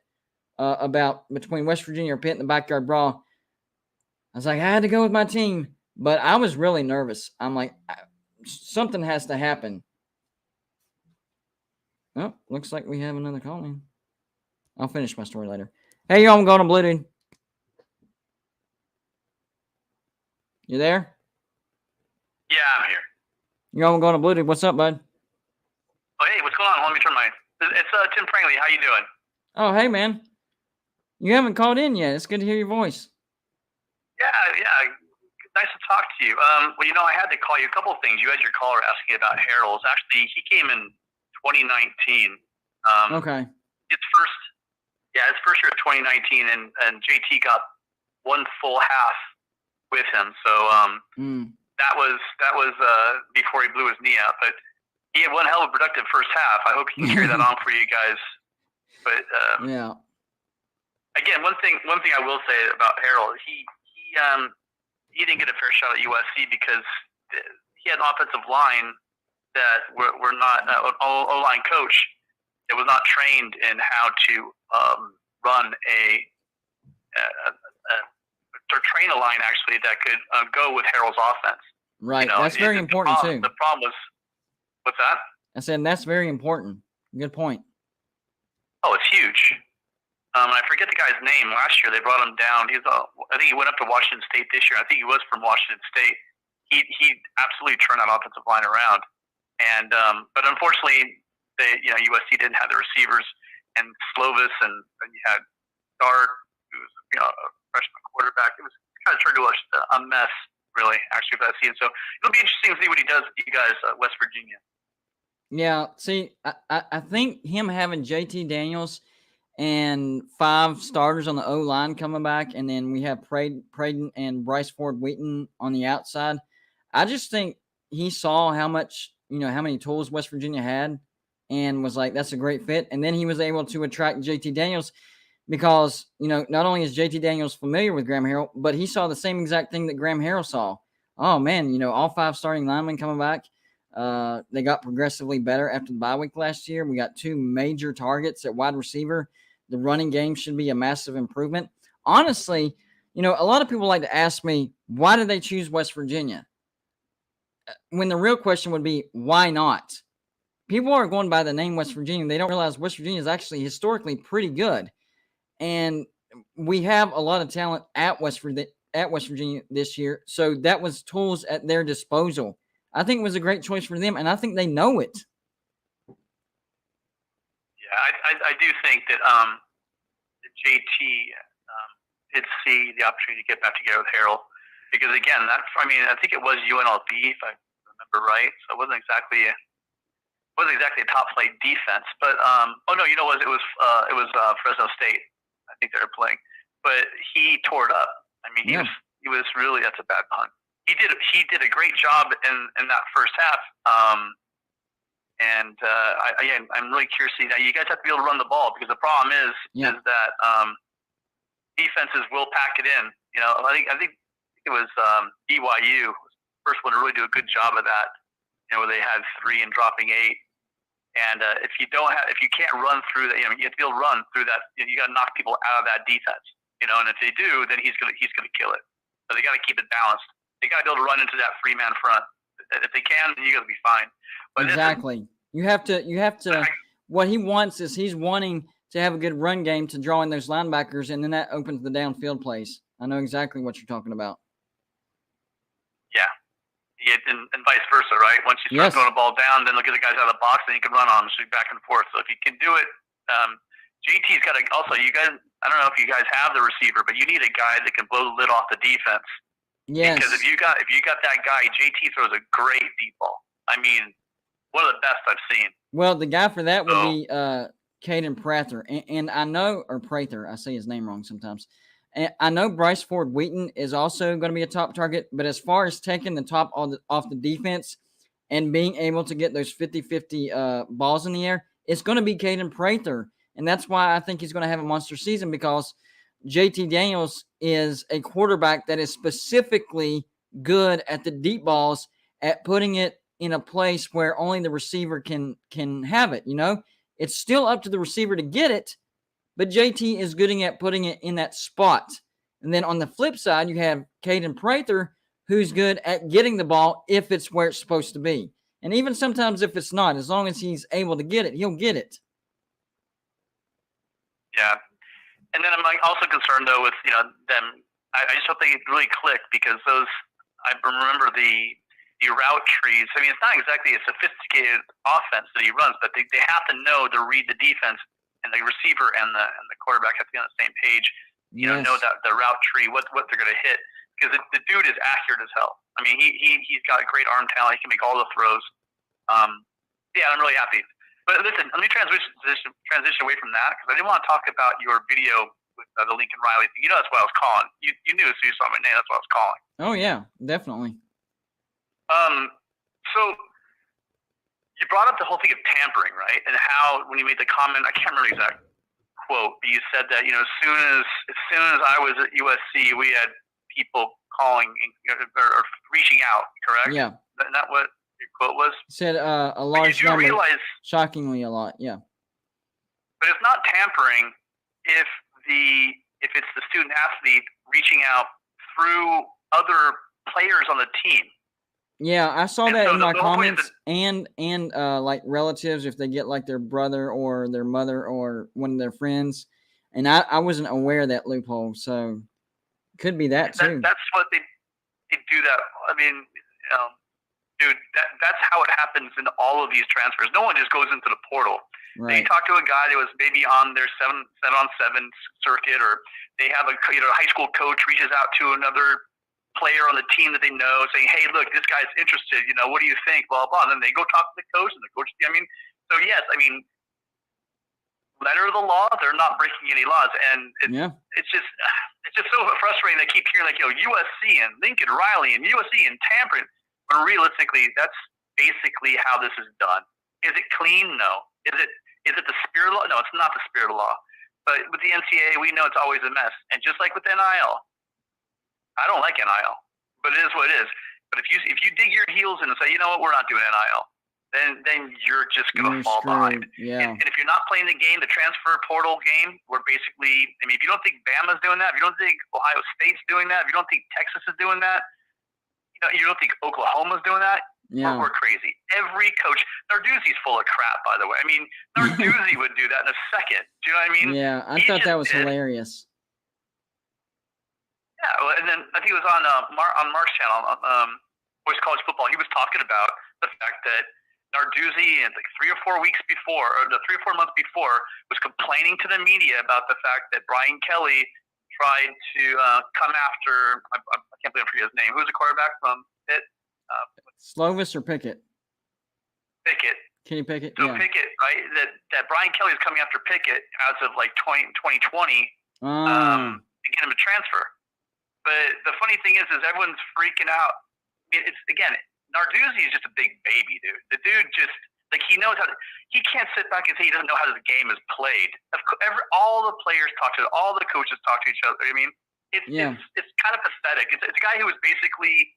about between West Virginia or Pitt in the backyard brawl, I was like, I had to go with my team, but I was really nervous. I'm like, something has to happen. Oh, looks like we have another call in. I'll finish my story later. Hey, y'all, I'm going to Blue Dude. You there? Yeah, I'm here. Y'all, I'm going to Blue Dude. What's up, bud? Oh, hey, what's going on? Let me turn my... It's Tim Prangley. How you doing? Oh, hey, man. You haven't called in yet. It's good to hear your voice. Yeah. Nice to talk to you. Well, I had to call you a couple of things. You had your caller asking about Harold's. Actually, he came in 2019. Okay. His first year of 2019, and JT got one full half with him. So that was before he blew his knee out. But he had one hell of a productive first half. I hope he can carry that on for you guys. But yeah. Again, one thing I will say about Harold, he didn't get a fair shot at USC because he had an offensive line that were not O-line coach that was not trained in how to run or train a line actually that could go with Harold's offense. Right, that's very important too. The problem was, what's that? I said that's very important. Good point. Oh, it's huge. I forget the guy's name. Last year they brought him down. I think he went up to Washington State this year. I think he was from Washington State. He absolutely turned that offensive line around. And but unfortunately, USC didn't have the receivers, and Slovis, and you had Dart, who was a freshman quarterback. It was kind of turned to a mess, really, actually, for that season. So it'll be interesting to see what he does with you guys, West Virginia. Yeah, see, I think him having JT Daniels and 5 starters on the O-line coming back, and then we have Braden and Bryce Ford Wheaton on the outside. I just think he saw how many tools West Virginia had and was like, that's a great fit. And then he was able to attract JT Daniels because, not only is JT Daniels familiar with Graham Harrell, but he saw the same exact thing that Graham Harrell saw. Oh, man, all 5 starting linemen coming back. They got progressively better after the bye week last year. We got 2 major targets at wide receiver. The running game should be a massive improvement. Honestly, a lot of people like to ask me, why did they choose West Virginia? When the real question would be, why not? People are going by the name West Virginia. They don't realize West Virginia is actually historically pretty good. And we have a lot of talent at West Virginia this year. So that was tools at their disposal. I think it was a great choice for them, and I think they know it. Yeah, I do think that JT did see the opportunity to get back together with Harold because, again, I think it was UNLV if I remember right. So it wasn't exactly a top flight defense, but it was Fresno State. I think they were playing, but he tore it up. He was really, that's a bad pun. He did a great job in that first half. I'm really curious to see. Now, you guys have to be able to run the ball because the problem is that defenses will pack it in. I think it was BYU was the first one to really do a good job of that. Where they had 3 and dropping 8. And if you can't run through that, you have to be able to run through that. You got to knock people out of that defense. And if they do, then he's gonna kill it. So they got to keep it balanced. They got to be able to run into that 3-man front. If they can, then you got to be fine. But exactly. You have to. What he wants is he's wanting to have a good run game to draw in those linebackers, and then that opens the downfield plays. I know exactly what you're talking about. Yeah. And vice versa, right? Once you start throwing the ball down, then look at the guys out of the box, and you can run on them, so back and forth. So if you can do it, JT's got to also. You guys, I don't know if you guys have the receiver, but you need a guy that can blow the lid off the defense. Yes. Because if you got that guy, JT throws a great deep ball. one of the best I've seen. Well, the guy for that would be Caden Prather. And I know, or Prather, I say his name wrong sometimes. And I know Bryce Ford Wheaton is also going to be a top target, but as far as taking the top off the defense and being able to get those 50-50 balls in the air, it's going to be Caden Prather. And that's why I think he's going to have a monster season, because JT Daniels is a quarterback that is specifically good at the deep balls, at putting it in a place where only the receiver can have it. It's still up to the receiver to get it, but JT is good at putting it in that spot. And then on the flip side, you have Caden Prather, who's good at getting the ball if it's where it's supposed to be. And even sometimes if it's not, as long as he's able to get it, he'll get it. Yeah. And then I'm also concerned, though, with them. I just hope they really click, because I remember the route trees. I mean, it's not exactly a sophisticated offense that he runs, but they have to know to read the defense, and the receiver and the quarterback have to be on the same page. Know that the route tree, what they're going to hit, because the dude is accurate as hell. I mean, he's got a great arm talent. He can make all the throws. Yeah, I'm really happy. But listen, let me transition away from that, because I didn't want to talk about your video with the Lincoln Riley thing. That's what I was calling. You knew as soon as you saw my name, that's what I was calling. Oh yeah, definitely. So you brought up the whole thing of tampering, right? And how when you made the comment, I can't remember the exact quote, but you said that as soon as I was at USC, we had people calling or reaching out. Correct? Yeah. Isn't that what your quote was? Said a large number. Realize, shockingly, a lot. Yeah. But it's not tampering if it's the student athlete reaching out through other players on the team. Yeah, I saw that in my comments, and like relatives, if they get like their brother or their mother or one of their friends, and I wasn't aware of that loophole, so could be that too. That's what they do. That I mean, dude, that's how it happens in all of these transfers. No one just goes into the portal. Right. They talk to a guy that was maybe on their 7-on-7 circuit, or they have a high school coach reaches out to another player on the team that they know, saying, "Hey, look, this guy's interested. What do you think?" Blah blah. And then they go talk to the coach, and the coach. I mean, so yes, I mean, letter of the law, they're not breaking any laws, and it's just so frustrating. They keep hearing USC and Lincoln Riley and USC and tampering, when realistically, that's basically how this is done. Is it clean? No. Is it the spirit of law? No, it's not the spirit of law. But with the NCAA, we know it's always a mess, and just like with NIL. I don't like NIL, but it is what it is. But if you dig your heels in and say, we're not doing NIL, then you're just going to fall behind. Yeah. And if you're not playing the game, the transfer portal game, where basically, I mean, if you don't think Bama's doing that, if you don't think Ohio State's doing that, if you don't think Texas is doing that, you don't think Oklahoma's doing that, we're crazy. Every coach, Narduzzi's full of crap, by the way. I mean, Narduzzi would do that in a second. Do you know what I mean? Yeah, I thought that was hilarious. Yeah, and then I think it was on Mark's channel, Voice College Football. He was talking about the fact that Narduzzi, like 3 or 4 weeks before, or 3 or 4 months before, was complaining to the media about the fact that Brian Kelly tried to come after, I can't believe I forget his name. Who's the quarterback from Pitt? Slovis or Pickett? Pickett. Kenny Pickett? So yeah. Pickett, right? That Brian Kelly is coming after Pickett as of like 2020 to get him a transfer. But the funny thing is everyone's freaking out. I mean, Narduzzi is just a big baby, dude. The dude just, he knows he can't sit back and say he doesn't know how the game is played. All the players talk to, all the coaches talk to each other. I mean, it's kind of pathetic. It's a guy who was basically,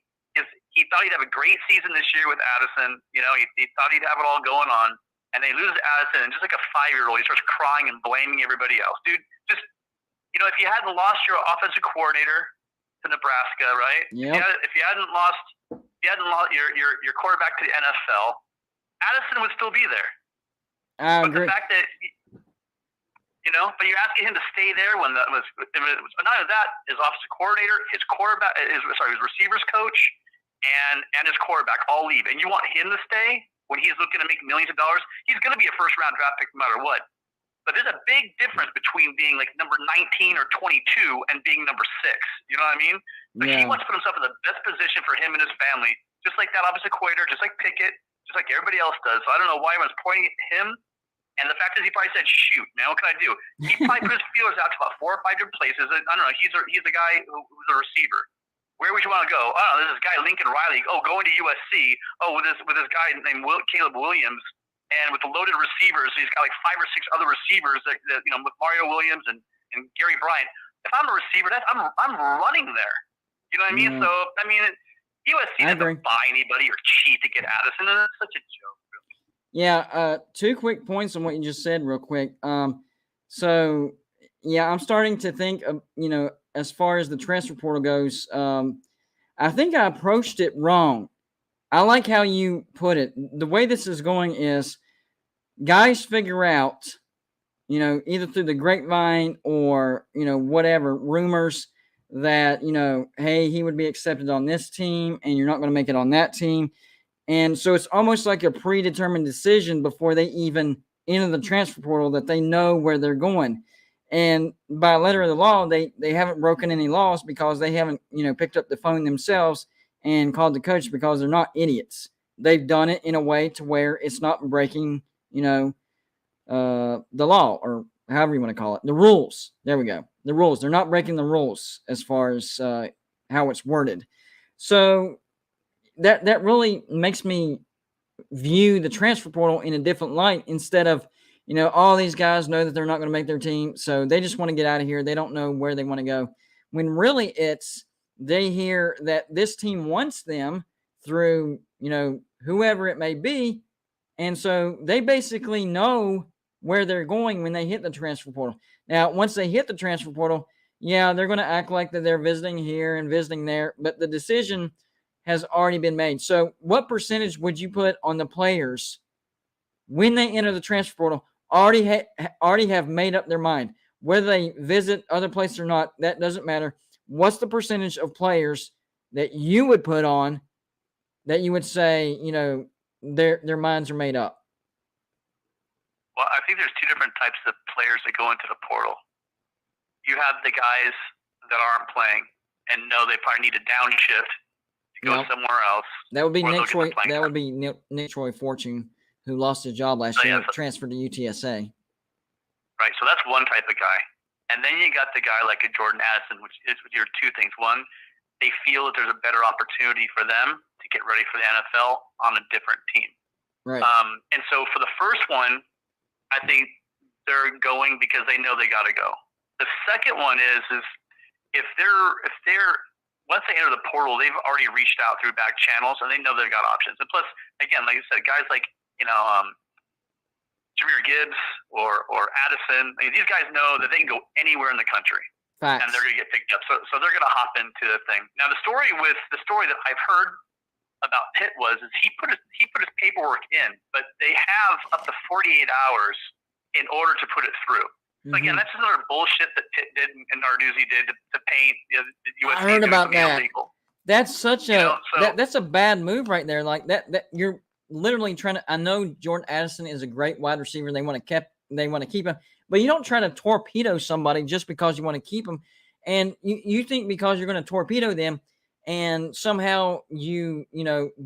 he thought he'd have a great season this year with Addison. He thought he'd have it all going on. And they lose Addison, and just like a 5-year-old, he starts crying and blaming everybody else. Dude, just, if you hadn't lost your offensive coordinator to Nebraska, right? Yeah. If you hadn't lost your quarterback to the NFL, Addison would still be there. I but agree. The fact that but you're asking him to stay there when that was not only that, his offensive coordinator, his receivers coach, and his quarterback all leave, and you want him to stay when he's looking to make millions of dollars. He's going to be a first-round draft pick no matter what. But there's a big difference between being like number 19 or 22 and being number 6. You know what I mean? He wants to put himself in the best position for him and his family, just like that offensive coordinator, just like Pickett, just like everybody else does. So I don't know why everyone's pointing at him. And the fact is, he probably said, "Shoot, man, what can I do?" He probably put his feelers out to about 4 or 5 different places. I don't know. He's a guy who's a receiver. Where would you want to go? I don't know. There's this guy Lincoln Riley. Oh, going to USC. Oh, with this guy named Caleb Williams, and with the loaded receivers, he's got like 5 or 6 other receivers that with Mario Williams and Gary Bryant. If I'm a receiver, I'm running there. You know what I mean? So I mean, USC doesn't buy anybody or cheat to get Addison, and it's such a joke. Yeah, 2 quick points on what you just said real quick. So, yeah, I'm starting to think of, as far as the transfer portal goes, I think I approached it wrong. I like how you put it. The way this is going is guys figure out, either through the grapevine or, whatever, rumors that, hey, he would be accepted on this team and you're not going to make it on that team. And so it's almost like a predetermined decision before they even enter the transfer portal that they know where they're going. And by letter of the law, they haven't broken any laws because they haven't, picked up the phone themselves and called the coach because they're not idiots. They've done it in a way to where it's not breaking, the law or however you want to call it, the rules. There we go. The rules. They're not breaking the rules as far as how it's worded. So that really makes me view the transfer portal in a different light instead of, all these guys know that they're not going to make their team, so they just want to get out of here. They don't know where they want to go. When really it's they hear that this team wants them through, whoever it may be, and so they basically know where they're going when they hit the transfer portal. Now, once they hit the transfer portal, yeah, they're going to act like that they're visiting here and visiting there, but the decision has already been made. So what percentage would you put on the players when they enter the transfer portal already have made up their mind? Whether they visit other places or not, that doesn't matter. What's the percentage of players that you would put on that you would say, their minds are made up? Well, I think there's 2 different types of players that go into the portal. You have the guys that aren't playing and know they probably need a downshift to go somewhere else. That would be Nick Troy. That would be Nick Troy Fortune, who lost his job last year, transferred to UTSA. Right. So that's one type of guy, and then you got the guy like a Jordan Addison, which is with your 2 things. One, they feel that there's a better opportunity for them to get ready for the NFL on a different team. Right. And so for the first one, I think they're going because they know they got to go. The second one is if they're once they enter the portal, they've already reached out through back channels and they know they've got options. And plus, again, like I said, guys like, Jahmyr Gibbs or Addison, I mean, these guys know that they can go anywhere in the country. Facts. And they're going to get picked up. So they're going to hop into the thing. Now, the story that I've heard about Pitt is he put his paperwork in, but they have up to 48 hours in order to put it through. So again, that's another bullshit that Pitt did and Narduzzi did to paint the USC. I heard about that. Illegal. That's such that's a bad move right there. Like that you're literally trying to. I know Jordan Addison is a great wide receiver. They want to keep him, but you don't try to torpedo somebody just because you want to keep him. And you think because you're going to torpedo them and somehow you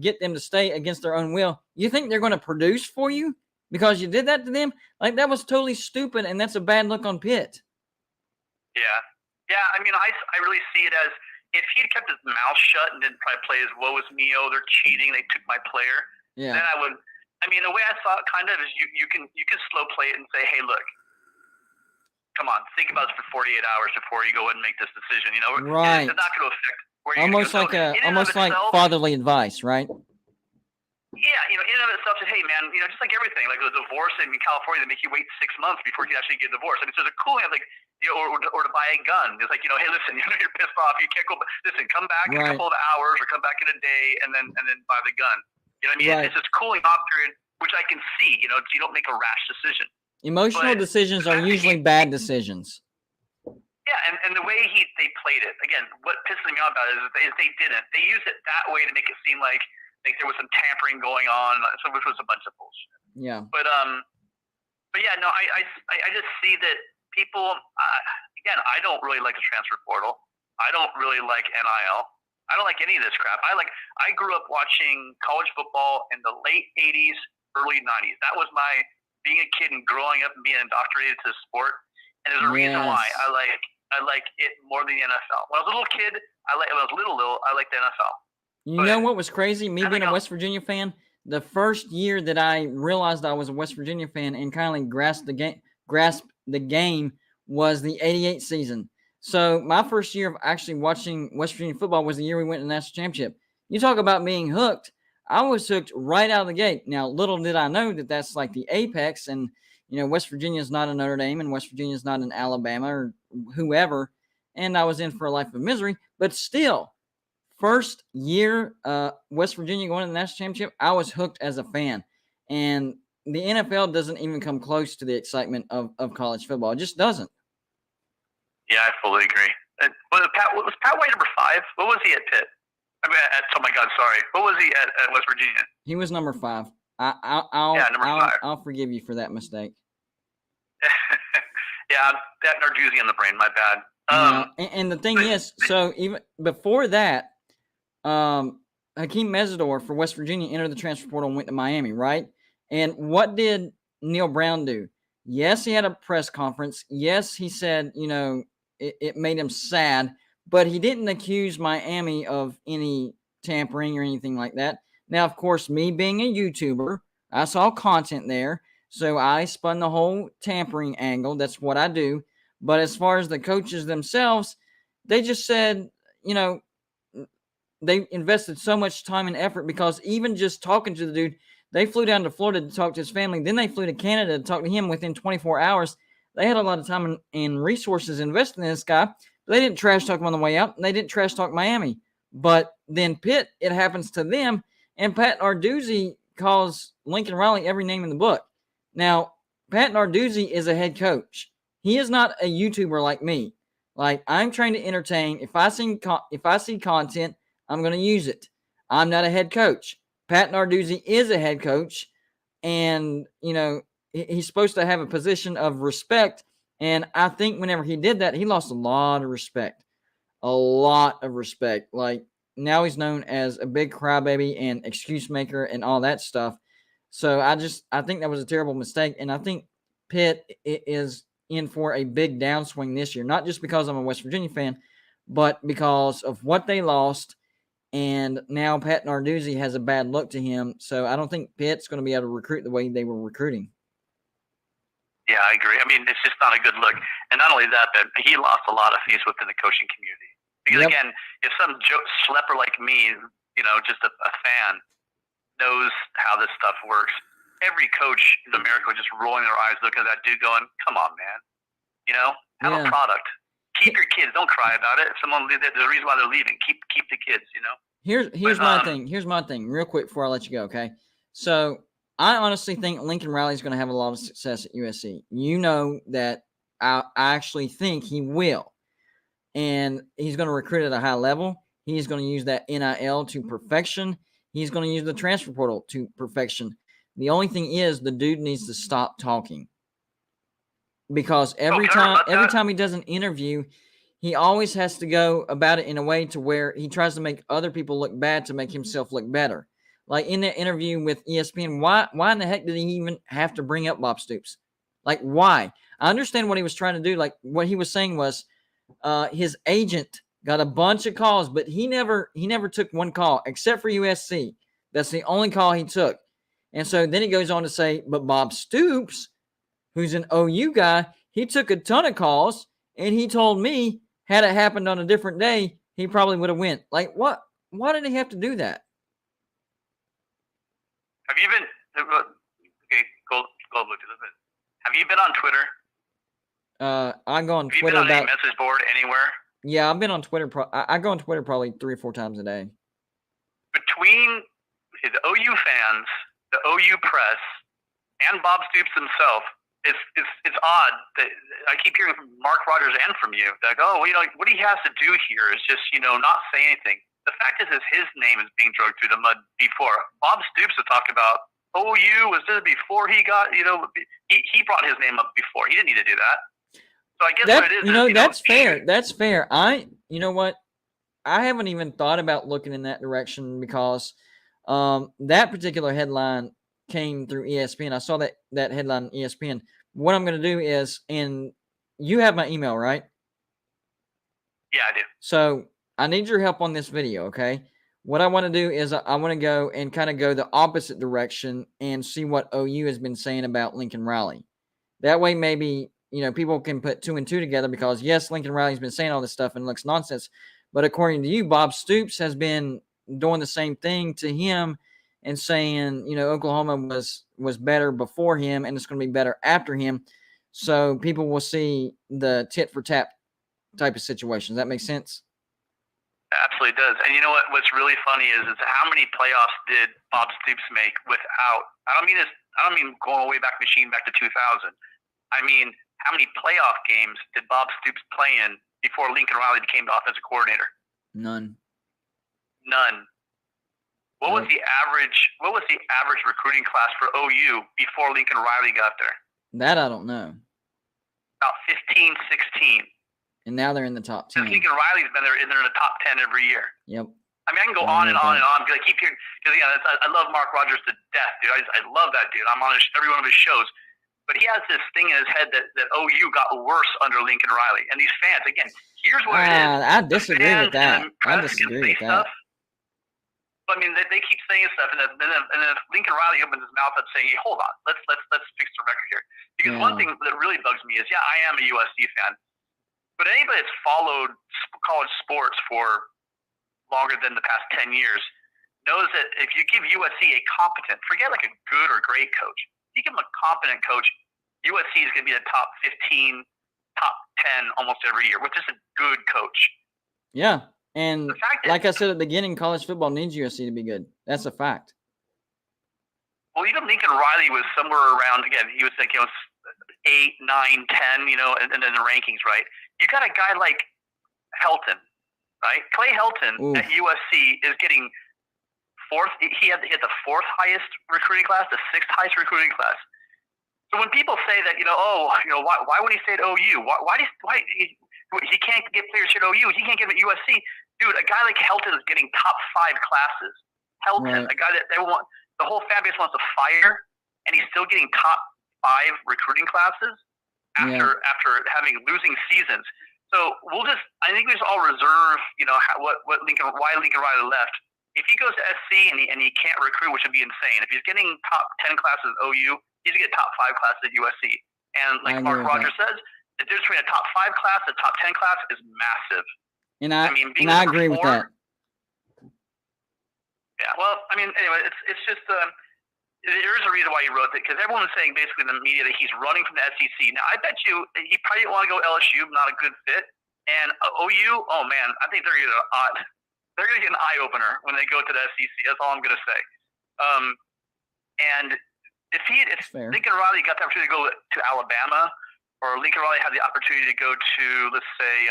get them to stay against their own will, you think they're going to produce for you? Because you did that to them? Like, that was totally stupid, and that's a bad look on Pitt. Yeah. I mean, I really see it as if he had kept his mouth shut and didn't probably play his woe is me, they're cheating, they took my player. Yeah. Then I would. I mean, the way I saw it kind of is you can slow play it and say, hey, look, come on, think about this for 48 hours before you go ahead and make this decision. Right. It's not going to affect where you almost like fatherly advice, right? Yeah, in and of itself, hey man, just like everything, like the divorce in California, they make you wait 6 months before you can actually get divorced. I mean, so there's a cooling of or to buy a gun. It's like, hey, listen, you're pissed off, you can't go. Listen, come back in a couple of hours or come back in a day, and then buy the gun. You know what I mean? Right. It's this cooling off period, which I can see. You don't make a rash decision. Emotional decisions are usually bad decisions. Yeah, and the way they played it, again, what pisses me off about it is they didn't. They used it that way to make it seem like there was some tampering going on, which was a bunch of bullshit. Yeah. But yeah, no, I just see that people. Again, I don't really like the transfer portal. I don't really like NIL. I don't like any of this crap. I grew up watching college football in the late 80s, early 90s. That was my being a kid and growing up and being indoctrinated to the sport. And there's a reason why I like it more than the NFL. When I was a little kid, I liked the NFL. You know what was crazy? Me being a West Virginia fan, the first year that I realized I was a West Virginia fan and kind of grasped the game was the '88 season. So my first year of actually watching West Virginia football was the year we went to the national championship. You talk about being hooked. I was hooked right out of the gate. Now, little did I know that that's like the apex, and West Virginia is not a Notre Dame, and West Virginia is not an Alabama or whoever, and I was in for a life of misery. But still, first year, West Virginia going to the national championship, I was hooked as a fan, and the NFL doesn't even come close to the excitement of college football. It just doesn't. Yeah, I fully agree. Was Pat White number 5? What was he at Pitt? Oh my God, sorry. What was he at West Virginia? He was number 5. Number 5. I'll forgive you for that mistake. Yeah, that Narduzzi on the brain. My bad. And the thing is, so even before that, Hakeem Mesidor for West Virginia entered the transfer portal and went to Miami, right? And what did Neil Brown do? Yes, he had a press conference. Yes, he said, it made him sad, but he didn't accuse Miami of any tampering or anything like that. Now, of course, me being a YouTuber, I saw content there, so I spun the whole tampering angle. That's what I do. But as far as the coaches themselves, they just said, they invested so much time and effort, because even just talking to the dude, they flew down to Florida to talk to his family. Then they flew to Canada to talk to him within 24 hours. They had a lot of time and resources invested in this guy. They didn't trash talk him on the way out, and they didn't trash talk Miami. But then Pitt, it happens to them, and Pat Narduzzi calls Lincoln Riley every name in the book. Now, Pat Narduzzi is a head coach. He is not a YouTuber like me. Like, I'm trying to entertain. If I see content, I'm going to use it. I'm not a head coach. Pat Narduzzi is a head coach, and, he's supposed to have a position of respect. And I think whenever he did that, he lost a lot of respect. A lot of respect. Like, now he's known as a big crybaby and excuse maker and all that stuff. So I think that was a terrible mistake. And I think Pitt is in for a big downswing this year. Not just because I'm a West Virginia fan, but because of what they lost. And now Pat Narduzzi has a bad look to him. So I don't think Pitt's going to be able to recruit the way they were recruiting. Yeah, I agree. I mean, it's just not a good look. And not only that, but he lost a lot of face within the coaching community. Because, again, if some schlepper like me, just a fan, knows how this stuff works, every coach in America was just rolling their eyes looking at that dude going, come on, man. Have a product. Keep your kids. Don't cry about it. If someone, there's a reason why they're leaving. Keep the kids, Here's my thing. Here's my thing, real quick before I let you go, okay? So I honestly think Lincoln Riley is going to have a lot of success at USC. You know that I actually think he will. And he's going to recruit at a high level. He's going to use that NIL to perfection. He's going to use the transfer portal to perfection. The only thing is the dude needs to stop talking. Because every time he does an interview, he always has to go about it in a way to where he tries to make other people look bad to make himself look better. Like in that interview with ESPN, why in the heck did he even have to bring up Bob Stoops? Like, why? I understand what he was trying to do. Like, what he was saying was his agent got a bunch of calls, but he never took one call except for USC. That's the only call he took. And so then he goes on to say, but Bob Stoops, who's an OU guy, he took a ton of calls, and he told me had it happened on a different day, he probably would have went. Like, what? Why did he have to do that? Have you been okay? Go Have you been on Twitter? I go on Have Twitter. Have you been on any message board anywhere? Yeah, I've been on Twitter. I go on Twitter probably 3 or 4 times a day. Between the OU fans, the OU press, and Bob Stoops himself, it's odd that I keep hearing from Mark Rogers and from you. Like, what he has to do here is just, not say anything. The fact is his name is being dragged through the mud before. Bob Stoops had talked about OU was this before he got, he brought his name up before. He didn't need to do that. So I guess what it is, that's fair. That's fair. You know what? I haven't even thought about looking in that direction because that particular headline came through ESPN. I saw that headline on ESPN. What I'm going to do is, and you have my email, right? Yeah, I do. So I need your help on this video, okay? What I want to do is I want to go and kind of go the opposite direction and see what OU has been saying about Lincoln Riley. That way, maybe, people can put 2 and 2 together because, yes, Lincoln Riley's been saying all this stuff and it looks nonsense. But according to you, Bob Stoops has been doing the same thing to him and saying, Oklahoma was better before him and it's going to be better after him. So people will see the tit for tat type of situation. Does that make sense? Absolutely does. And you know what? What's really funny is how many playoffs did Bob Stoops make without? I don't mean going way back to 2000. I mean, how many playoff games did Bob Stoops play in before Lincoln Riley became the offensive coordinator? None. What was the average recruiting class for OU before Lincoln Riley got there? That I don't know. About 15, 16. And now they're in the top 10. Lincoln Riley's been there. They're in the top 10 every year. Yep. I mean, I can go on and on and on because I keep hearing. Because I love Mark Rogers to death, dude. I love that dude. I'm on every one of his shows. But he has this thing in his head that OU got worse under Lincoln Riley. And these fans, again, here's what it is. I disagree with that. I disagree with that. But I mean, they keep saying stuff, and then if Lincoln Riley opens his mouth up saying, "Hey, hold on, let's fix the record here." Because one thing that really bugs me is, yeah, I am a USC fan, but anybody that's followed college sports for longer than the past 10 years knows that if you give USC a competent, forget like a good or great coach, if you give them a competent coach, USC is going to be the top 15, top 10 almost every year with just a good coach. Yeah. And like I said at the beginning, college football needs USC to be good. That's a fact. Well, even Lincoln Riley was somewhere around, again, he was like, 8, 9, 10, and then the rankings, right? You got a guy like Helton, right? Clay Helton at USC is getting fourth. He had the fourth highest recruiting class, the sixth highest recruiting class. So when people say that, why would he stay at OU? Why he can't get players at OU? He can't get them at USC. Dude, a guy like Helton is getting top 5 classes. Helton, a guy that the whole fan base wants to fire, and he's still getting top 5 recruiting classes after having losing seasons. So I think we just all reserve, why Lincoln Riley left. If he goes to SC and he can't recruit, which would be insane. If he's getting top 10 classes at OU, he's gonna get top 5 classes at USC. And like Mark Rogers says, the difference between a top 5 class and a top 10 class is massive. And I agree with that. Yeah, well, I mean, anyway, it's just there is a reason why he wrote it, because everyone was saying basically in the media that he's running from the SEC. Now, I bet you he probably didn't want to go LSU, not a good fit. And OU, oh man, I think they're gonna get an eye opener when they go to the SEC. That's all I'm gonna say. And if Lincoln Riley got the opportunity to go to Alabama, or Lincoln Riley had the opportunity to go to, let's say,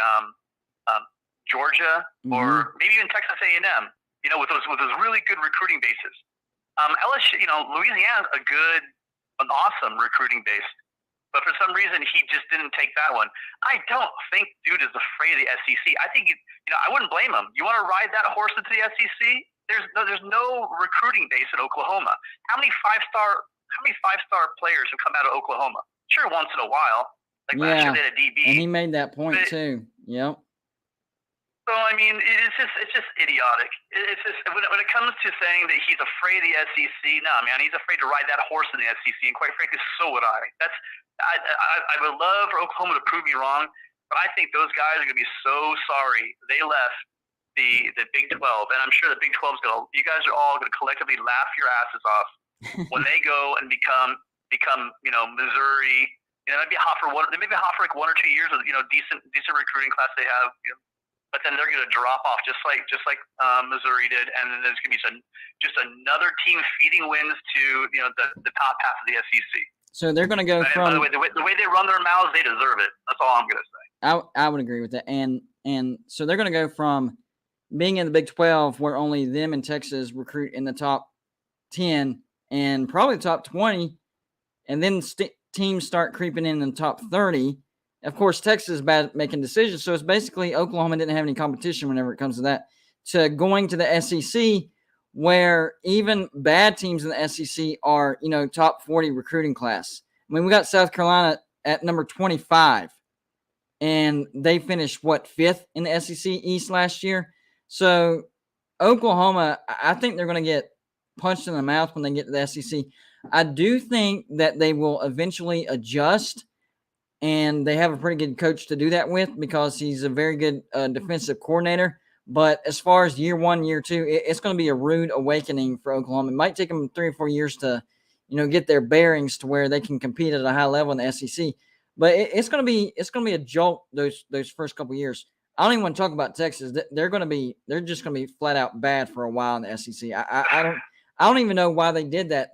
Georgia, or maybe even Texas A&M, with those really good recruiting bases. LSU, Louisiana's an awesome recruiting base, but for some reason he just didn't take that one. I don't think dude is afraid of the SEC. I think I wouldn't blame him. You want to ride that horse into the SEC? There's no recruiting base in Oklahoma. How many five-star players have come out of Oklahoma? Sure, once in a while. Like last year they had a DB. And he made that point too. Yep. So I mean, it's just idiotic. It's just when it comes to saying that he's afraid of the SEC. No, man, he's afraid to ride that horse in the SEC, and quite frankly, so would I. I would love for Oklahoma to prove me wrong, but I think those guys are going to be so sorry they left the Big 12, and I'm sure the Big 12 is going to. You guys are all going to collectively laugh your asses off when they go and become Missouri. They may be hot for like 1 or 2 years with decent recruiting class they have. But then they're going to drop off just like Missouri did, and then there's going to be just another team feeding wins to the top half of the SEC. So they're going to go from. By the way they run their mouths, they deserve it. That's all I'm going to say. I would agree with that, and so they're going to go from being in the Big 12, where only them and Texas recruit in the top 10 and probably the top 20, and then teams start creeping in the top 30. Of course, Texas is bad at making decisions. So it's basically Oklahoma didn't have any competition whenever it comes to that. To going to the SEC, where even bad teams in the SEC are, top 40 recruiting class. I mean, we got South Carolina at number 25, and they finished, 5th in the SEC East last year. So Oklahoma, I think they're going to get punched in the mouth when they get to the SEC. I do think that they will eventually adjust, and they have a pretty good coach to do that with because he's a very good defensive coordinator. But as far as year 1, year 2, it's going to be a rude awakening for Oklahoma. It might take them 3 or 4 years to, get their bearings to where they can compete at a high level in the SEC. But it's going to be a jolt those first couple of years. I don't even want to talk about Texas. They're just going to be flat out bad for a while in the SEC. I don't even know why they did that.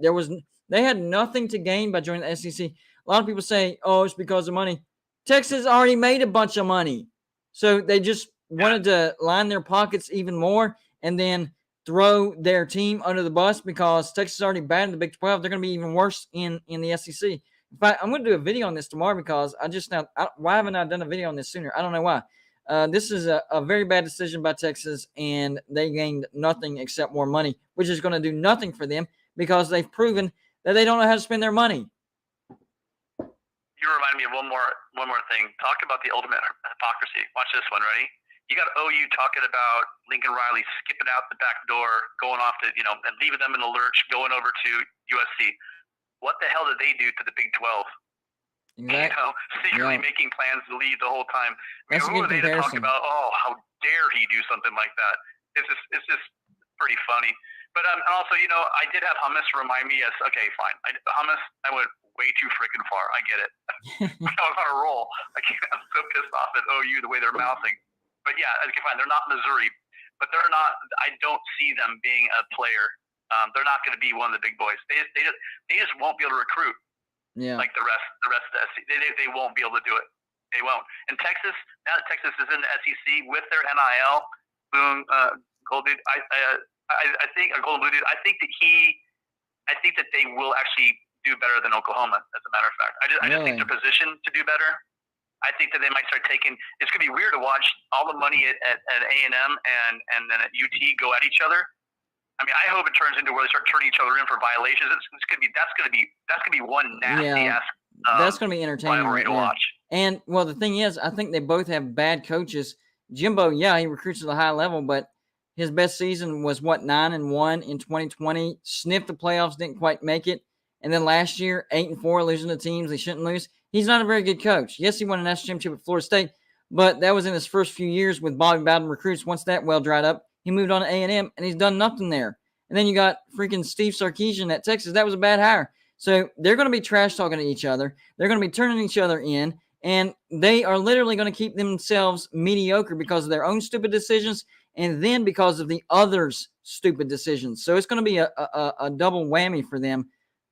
They had nothing to gain by joining the SEC. A lot of people say, "Oh, it's because of money." Texas already made a bunch of money, so they just wanted to line their pockets even more and then throw their team under the bus because Texas is already bad in the Big 12. They're going to be even worse in the SEC. In fact, I'm going to do a video on this tomorrow because why haven't I done a video on this sooner? I don't know why. This is a very bad decision by Texas, and they gained nothing except more money, which is going to do nothing for them because they've proven that they don't know how to spend their money. You remind me of one more thing. Talk about the ultimate hypocrisy. Watch this one. Ready? You got OU talking about Lincoln Riley skipping out the back door, going off to, and leaving them in the lurch, going over to USC. What the hell did they do to the Big 12? Exactly. Secretly making plans to leave the whole time. That's who a are good they to talk comparison. about, how dare he do something like that? It's just pretty funny. But also, I did have hummus remind me. Okay, fine. Hummus, I went way too freaking far. I get it. I was on a roll. I'm so pissed off at OU the way they're mouthing. But yeah, okay, fine. They're not Missouri, but they're not. I don't see them being a player. They're not going to be one of the big boys. They just won't be able to recruit. Yeah. Like the rest of the SEC. They won't be able to do it. They won't. And Texas, now that Texas is in the SEC with their NIL, boom, Gold Dude. I think Golden Blue Dude. I think that they will actually do better than Oklahoma. As a matter of fact, I just think they're positioned to do better. I think that they might start taking. It's gonna be weird to watch all the money at A&M and then at UT go at each other. I mean, I hope it turns into where they start turning each other in for violations. That's gonna be one nasty ass. That's gonna be entertaining rivalry to watch. And well, the thing is, I think they both have bad coaches. Jimbo, he recruits at a high level, but his best season was 9-1 in 2020. Sniffed the playoffs, didn't quite make it, and then last year 8-4, losing to teams they shouldn't lose. He's not a very good coach. Yes, he won a national championship at Florida State, but that was in his first few years with Bobby Bowden recruits. Once that well dried up, he moved on to A&M, and he's done nothing there. And then you got freaking Steve Sarkisian at Texas. That was a bad hire. So they're going to be trash talking to each other. They're going to be turning each other in, and they are literally going to keep themselves mediocre because of their own stupid decisions and then because of the others' stupid decisions. So it's going to be a double whammy for them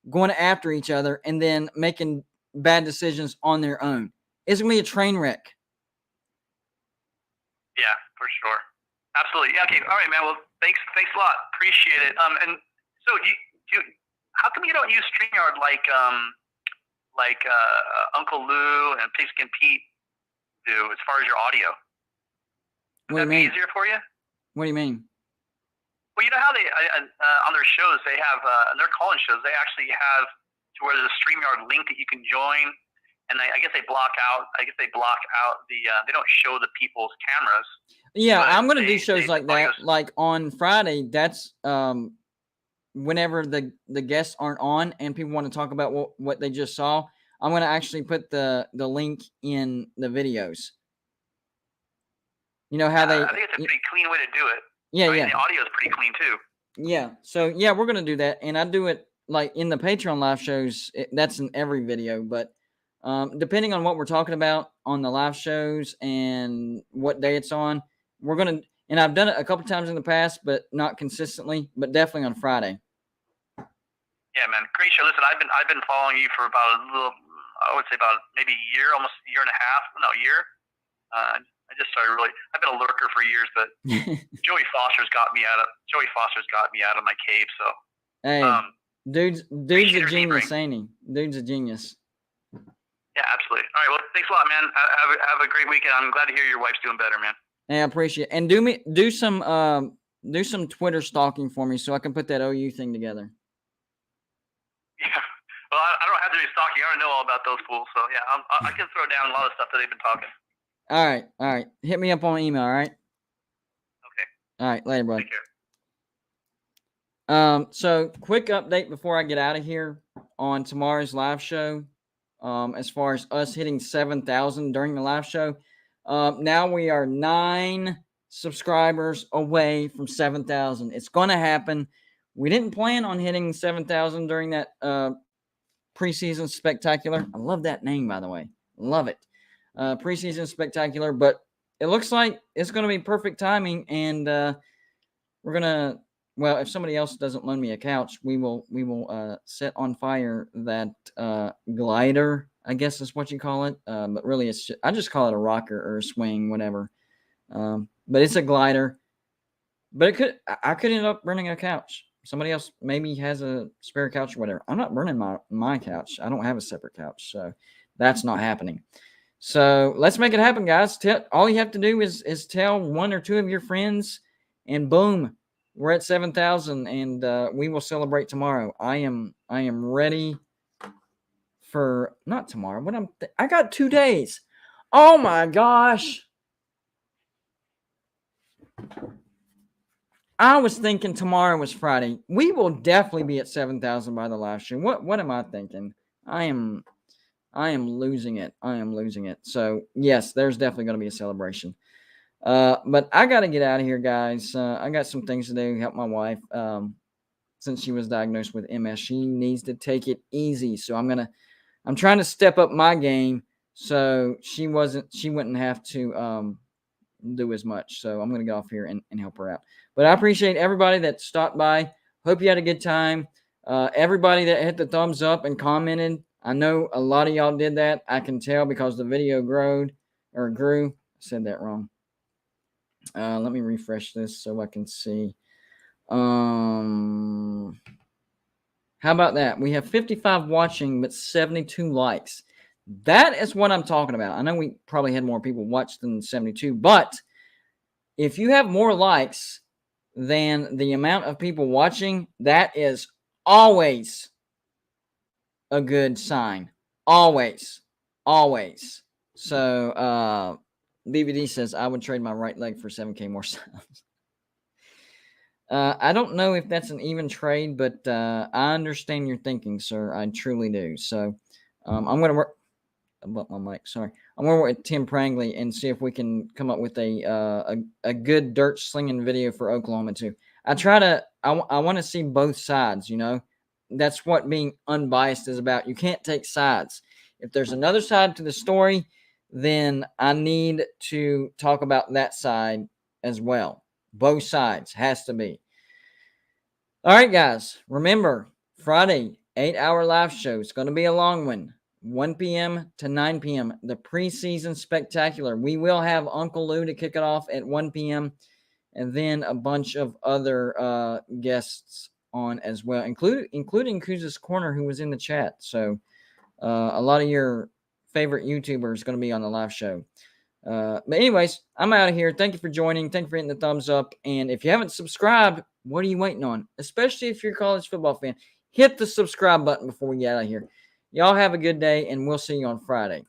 going after each other and then making bad decisions on their own. It's going to be a train wreck. Yeah, for sure. Absolutely. Yeah, okay. All right, man. Well, thanks a lot. Appreciate it. And so how come you don't use StreamYard like Uncle Lou and Pigskin Pete do as far as your audio? Would that be easier for you? What do you mean? Well, you know how they on their shows they have on their call-in shows they actually have to where there's a StreamYard link that you can join, and I guess they block out. They don't show the people's cameras. Yeah, I'm going to do shows like that. Like on Friday, that's whenever the guests aren't on and people want to talk about what they just saw. I'm going to actually put the link in the videos. You know how I think it's a pretty clean way to do it. Yeah, yeah. The audio is pretty clean too. Yeah. So yeah, we're going to do that, and I do it like in the Patreon live shows. That's in every video, but depending on what we're talking about on the live shows and what day it's on, we're going to. And I've done it a couple times in the past, but not consistently. But definitely on Friday. Yeah, man, great show. Listen, I've been following you for about I would say about maybe a year, almost a year and a half. No, a year. I just started really. I've been a lurker for years, but Joey Foster's got me out of my cave. So, hey, dude's a genius, ain't he? Dude's a genius. Yeah, absolutely. All right. Well, thanks a lot, man. Have a great weekend. I'm glad to hear your wife's doing better, man. Yeah, I appreciate it. And do some Twitter stalking for me so I can put that OU thing together. Yeah. Well, I don't have to be stalking. I already know all about those fools. So yeah, I can throw down a lot of stuff that they've been talking. All right. Hit me up on email. All right. Okay. All right. Later, bud. Take care. So quick update before I get out of here on tomorrow's live show. As far as us hitting 7,000 during the live show, now we are 9 subscribers away from 7,000. It's going to happen. We didn't plan on hitting 7,000 during that preseason spectacular. I love that name, by the way. Love it. Preseason spectacular, but it looks like it's going to be perfect timing, and we're going to. Well, if somebody else doesn't loan me a couch, we will set on fire that glider, I guess is what you call it. But really, I just call it a rocker or a swing, whatever. But it's a glider. But I could end up burning a couch. Somebody else maybe has a spare couch or whatever. I'm not burning my couch. I don't have a separate couch, so that's not happening. So let's make it happen, guys. All you have to do is tell 1 or 2 of your friends, and boom. We're at 7,000, and we will celebrate tomorrow. I am ready for not tomorrow. I got 2 days. Oh my gosh! I was thinking tomorrow was Friday. We will definitely be at 7,000 by the live stream. What am I thinking? I am losing it. I am losing it. So yes, there's definitely going to be a celebration. But I got to get out of here, guys. I got some things to do. Help my wife. Since she was diagnosed with MS, she needs to take it easy. So I'm trying to step up my game so she wouldn't have to do as much. So I'm going to get off here and help her out. But I appreciate everybody that stopped by. Hope you had a good time. Everybody that hit the thumbs up and commented. I know a lot of y'all did that. I can tell because the video grew. I said that wrong. Let me refresh this so I can see. How about that? We have 55 watching, but 72 likes. That is what I'm talking about. I know we probably had more people watch than 72, but if you have more likes than the amount of people watching, that is always a good sign. Always. So, BBD says, I would trade my right leg for 7K more subs. I don't know if that's an even trade, but I understand your thinking, sir. I truly do. So I'm going to work. I bumped my mic. Sorry. I'm going to work with Tim Prangley and see if we can come up with a good dirt slinging video for Oklahoma too. I want to see both sides, you know. That's what being unbiased is about. You can't take sides. If there's another side to the story, then I need to talk about that side as well. Both sides has to be. All right, guys. Remember, Friday, 8-hour live show. It's going to be a long one. 1 p.m. to 9 p.m. The preseason spectacular. We will have Uncle Lou to kick it off at 1 p.m. and then a bunch of other guests on as well, including Kuz's Corner, who was in the chat. So a lot of your favorite YouTubers going to be on the live show. But anyways, I'm out of here. Thank you for joining. Thank you for hitting the thumbs up. And if you haven't subscribed, what are you waiting on? Especially if you're a college football fan, hit the subscribe button before we get out of here. Y'all have a good day, and we'll see you on Friday.